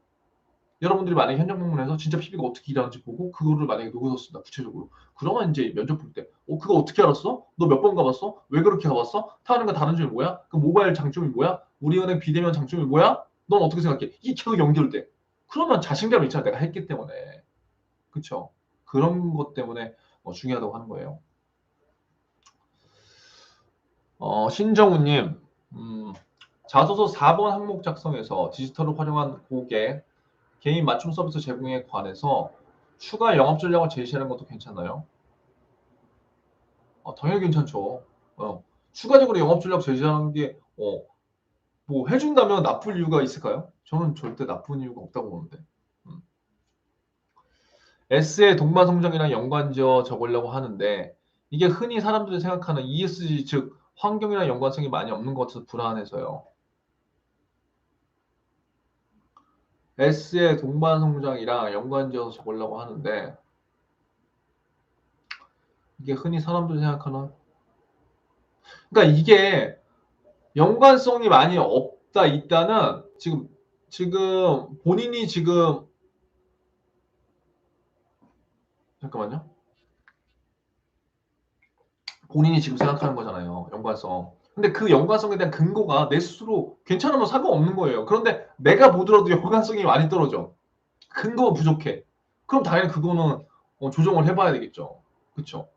여러분들이 만약에 현장 방문해서 진짜 PB가 어떻게 일하는지 보고 그거를 만약에 녹여서 쓴다 구체적으로. 그러면 이제 면접 볼 때, 그거 어떻게 알았어? 너 몇 번 가봤어? 왜 그렇게 가봤어? 타는과 다른 점이 뭐야? 그 모바일 장점이 뭐야? 우리은행 비대면 장점이 뭐야? 넌 어떻게 생각해? 이게 계속 연결돼. 그러면 자신감 있잖아. 내가 했기 때문에. 그쵸? 그런 것 때문에 중요하다고 하는 거예요. 신정우님, 자소서 4번 항목 작성에서 디지털을 활용한 고객 개인 맞춤 서비스 제공에 관해서 추가 영업 전략을 제시하는 것도 괜찮아요? 당연히 괜찮죠. 추가적으로 영업 전략 제시하는 게, 뭐 해준다면 나쁠 이유가 있을까요? 저는 절대 나쁜 이유가 없다고 보는데. 음. S의 동반 성장이랑 연관지어 적으려고 하는데 이게 흔히 사람들이 생각하는 ESG 즉 환경이랑 연관성이 많이 없는 것 같아서 불안해서요. S의 동반 성장이랑 연관지어서 적으려고 하는데 이게 흔히 사람들이 생각하는 그러니까 이게 연관성이 많이 없다 있다는 지금 본인이 지금 잠깐만요. 본인이 지금 생각하는 거잖아요. 연관성. 근데 그 연관성에 대한 근거가 내 스스로 괜찮으면 상관없는 거예요. 그런데 내가 보더라도 연관성이 많이 떨어져. 근거가 부족해. 그럼 당연히 그거는 조정을 해봐야 되겠죠. 그쵸?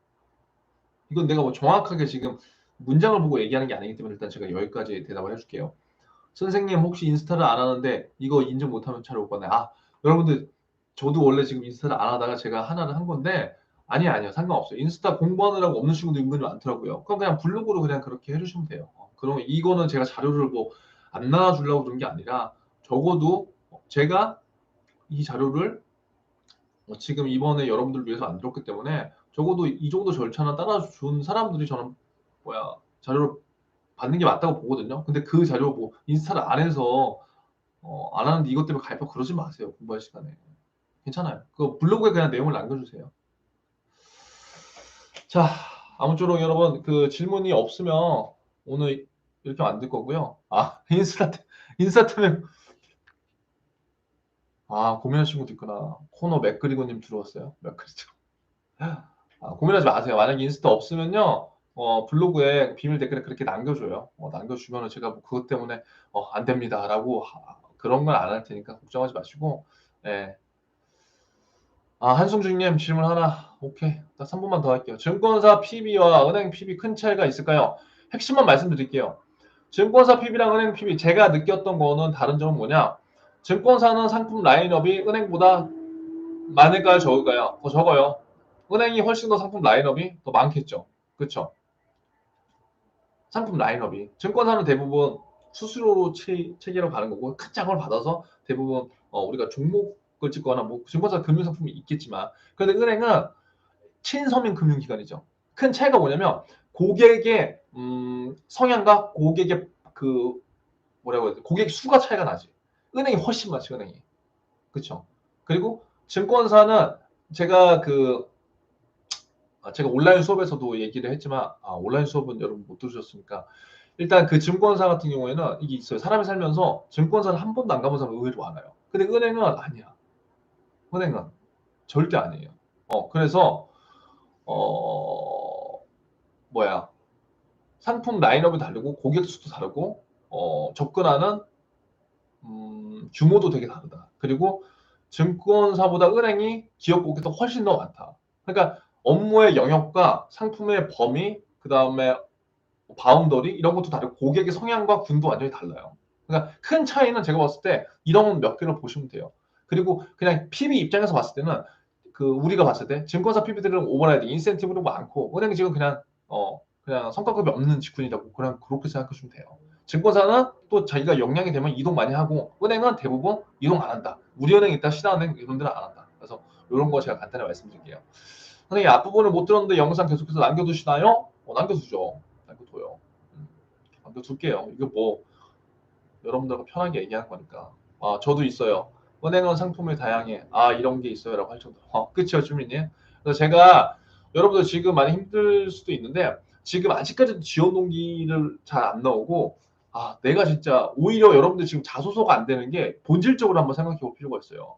이건 내가 뭐 정확하게 지금 문장을 보고 얘기하는 게 아니기 때문에 일단 제가 여기까지 대답을 해줄게요. 선생님 혹시 인스타를 안 하는데 이거 인증 못하면 잘 못 받나요? 여러분들 저도 원래 지금 인스타를 안 하다가 제가 하나를 한 건데 아니요 상관없어요. 인스타 공부하느라고 없는 친구도 은근히 많더라고요. 그럼 그냥 블로그로 그냥 그렇게 해주시면 돼요. 그러면 이거는 제가 자료를 뭐 안 나눠주려고 그런 게 아니라 적어도 제가 이 자료를 지금 이번에 여러분들 위해서 안 들었기 때문에 적어도 이 정도 절차나 따라준 사람들이 저는 자료를 받는 게 맞다고 보거든요. 근데 그 자료 뭐 인스타를 안 해서 안 하는데 이것 때문에 가입하고 그러지 마세요. 공부할 시간에. 괜찮아요. 그 블로그에 그냥 내용을 남겨주세요. 자, 아무쪼록 여러분 그 질문이 없으면 오늘 이렇게 만들 거고요. 아, 인스타 때문에 아, 고민하시는 것도 있구나. 코너 맥그리고님 들어왔어요. 맥그리고. 아, 고민하지 마세요. 만약에 인스타 없으면요, 블로그에 비밀 댓글에 그렇게 남겨줘요. 남겨주면은 제가 뭐 그것 때문에 안 됩니다라고 그런 건 안 할 테니까 걱정하지 마시고. 예. 아, 한승준님 질문 하나. 오케이. 딱 3분만 더 할게요. 증권사 PB와 은행 PB 큰 차이가 있을까요? 핵심만 말씀드릴게요. 증권사 PB랑 은행 PB 제가 느꼈던 거는 다른 점은 뭐냐? 증권사는 상품 라인업이 은행보다 많을까요? 적을까요? 더 적어요. 은행이 훨씬 더 상품 라인업이 더 많겠죠. 그렇죠? 상품 라인업이. 증권사는 대부분 수수료로 체계로 가는 거고 큰 장을 받아서 대부분 우리가 종목을 찍거나 뭐 증권사 금융상품이 있겠지만 그런데 은행은 친서민 금융기관이죠. 큰 차이가 뭐냐면 고객의 성향과 고객의 그 뭐라고 해야 돼? 고객 수가 차이가 나지. 은행이 훨씬 많지, 은행이. 그렇죠? 그리고 증권사는 제가 제가 온라인 수업에서도 얘기를 했지만 온라인 수업은 여러분 못 들으셨으니까 일단 그 증권사 같은 경우에는 이게 있어요. 사람이 살면서 증권사를 한 번도 안 가본 사람이 의외로 많아요. 근데 은행은 아니야. 은행은 절대 아니에요. 그래서 어 뭐야 상품 라인업이 다르고 고객 수도 다르고 접근하는 규모도 되게 다르다. 그리고 증권사보다 은행이 기업 고객도 훨씬 더 많다. 그러니까 업무의 영역과 상품의 범위, 그 다음에 바운더리 이런 것도 다르고 고객의 성향과 군도 완전히 달라요. 그러니까 큰 차이는 제가 봤을 때 이런 몇 개를 보시면 돼요. 그리고 그냥 PB 입장에서 봤을 때는 그 우리가 봤을 때 증권사 PB들은 오버라이딩 인센티브도 많고 은행이 지금 그냥 성과급이 없는 직군이라고 그냥 그렇게 생각하시면 돼요. 증권사는 또 자기가 역량이 되면 이동 많이 하고 은행은 대부분 이동 안 한다. 우리은행 있다 신한은행 이런 데는 안 한다. 그래서 이런 거 제가 간단히 말씀드릴게요. 선생님 앞부분을 못 들었는데 영상 계속해서 남겨두시나요? 남겨두죠. 남겨둬요. 남겨둘게요. 이거 뭐 여러분들과 편하게 얘기하는 거니까. 저도 있어요. 은행은 상품이 다양해. 이런 게 있어요라고 할 정도. 그쵸, 주민님? 그래서 제가 여러분들 지금 많이 힘들 수도 있는데 지금 아직까지도 지원 동기를 잘 안 나오고 내가 진짜 오히려 여러분들 지금 자소서가 안 되는 게 본질적으로 한번 생각해 볼 필요가 있어요.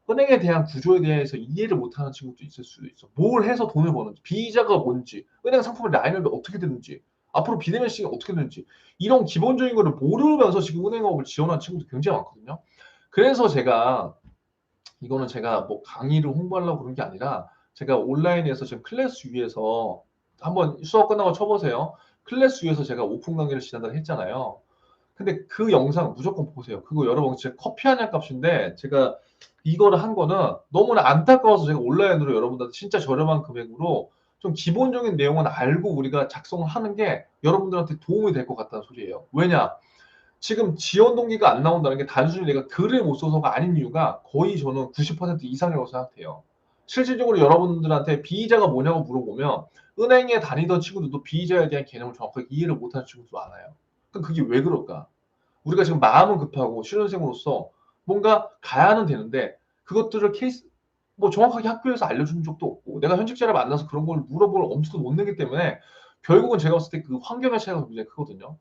은행에 대한 구조에 대해서 이해를 못하는 친구도 있을 수도 있어. 뭘 해서 돈을 버는지, 비자가 뭔지, 은행 상품의 라인업이 어떻게 되는지, 앞으로 비대면 시기가 어떻게 되는지 이런 기본적인 거를 모르면서 지금 은행업을 지원한 친구도 굉장히 많거든요. 그래서 이거는 제가 뭐 강의를 홍보하려고 그런 게 아니라 제가 온라인에서 지금 클래스 위에서 한번 수업 끝나고 쳐보세요. 클래스 위에서 제가 오픈 강의를 지난달에 했잖아요. 근데 그 영상 무조건 보세요. 그거 여러분 진짜 커피 한 잔 값인데 제가 이거를 한 거는 너무나 안타까워서 제가 온라인으로 여러분들 진짜 저렴한 금액으로 좀 기본적인 내용은 알고 우리가 작성을 하는 게 여러분들한테 도움이 될 것 같다는 소리예요. 왜냐? 지금 지원 동기가 안 나온다는 게 단순히 내가 글을 못 써서가 아닌 이유가 거의 저는 90% 이상이라고 생각해요. 실질적으로 여러분들한테 비이자가 뭐냐고 물어보면 은행에 다니던 친구들도 비이자에 대한 개념을 정확하게 이해를 못하는 친구도 많아요. 그럼 그게 왜 그럴까? 우리가 지금 마음은 급하고 신혼생으로서 뭔가 가야는 되는데 그것들을 뭐 정확하게 학교에서 알려준 적도 없고 내가 현직자를 만나서 그런 걸 물어볼 엄두도 못 내기 때문에 결국은 제가 봤을 때 그 환경의 차이가 굉장히 크거든요.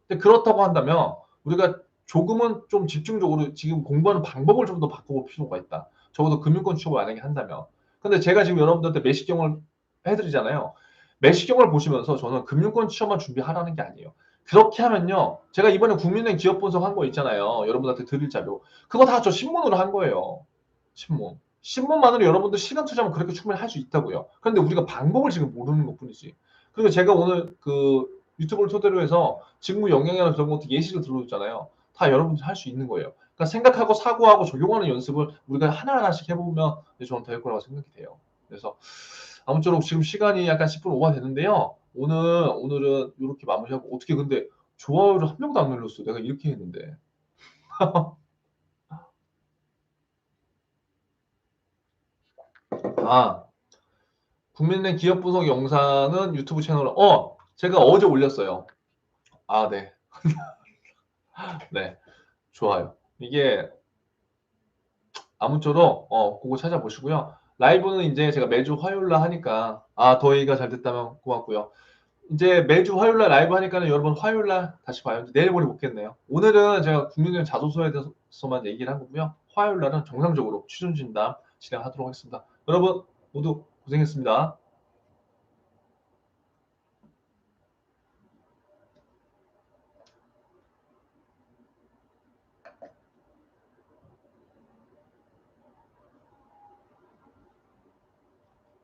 근데 그렇다고 한다면 우리가 조금은 좀 집중적으로 지금 공부하는 방법을 좀 더 바꿔볼 필요가 있다. 적어도 금융권 취업을 만약에 한다면. 근데 제가 지금 여러분들한테 매시경을 해드리잖아요. 매시경을 보시면서 저는 금융권 취업만 준비하라는 게 아니에요. 그렇게 하면요. 제가 이번에 국민은행 기업 분석한 거 있잖아요. 여러분한테 드릴 자료. 그거 다 저 신문으로 한 거예요. 신문. 신문만으로 여러분들 시간 투자하면 그렇게 충분히 할 수 있다고요. 그런데 우리가 방법을 지금 모르는 것 뿐이지. 그리고 제가 오늘 그 유튜브를 토대로 해서 직무 영역이나 그런 것도 예시를 들어줬잖아요. 다 여러분들 할 수 있는 거예요. 그러니까 생각하고 사고하고 적용하는 연습을 우리가 하나하나씩 해보면 저는 될 거라고 생각이 돼요. 그래서 아무쪼록 지금 시간이 약간 10분 오버 됐는데요. 오늘은 이렇게 마무리하고 어떻게 근데 좋아요를 한 명도 안 눌렀어. 내가 이렇게 했는데. 아, 국민은행 기업 분석 영상은 유튜브 채널 제가 어제 올렸어요. 네. 네. 좋아요. 이게 아무쪼록 그거 찾아보시고요. 라이브는 이제 제가 매주 화요일 날 하니까, 더위가 잘 됐다면 고맙고요. 이제 매주 화요일 날 라이브 하니까는 여러분 화요일 날 다시 봐요. 내일 모레 못 겠네요. 오늘은 제가 국민의힘 자소서에 대해서만 얘기를 한 거고요. 화요일 날은 정상적으로 취준진담 진행하도록 하겠습니다. 여러분 모두 고생했습니다.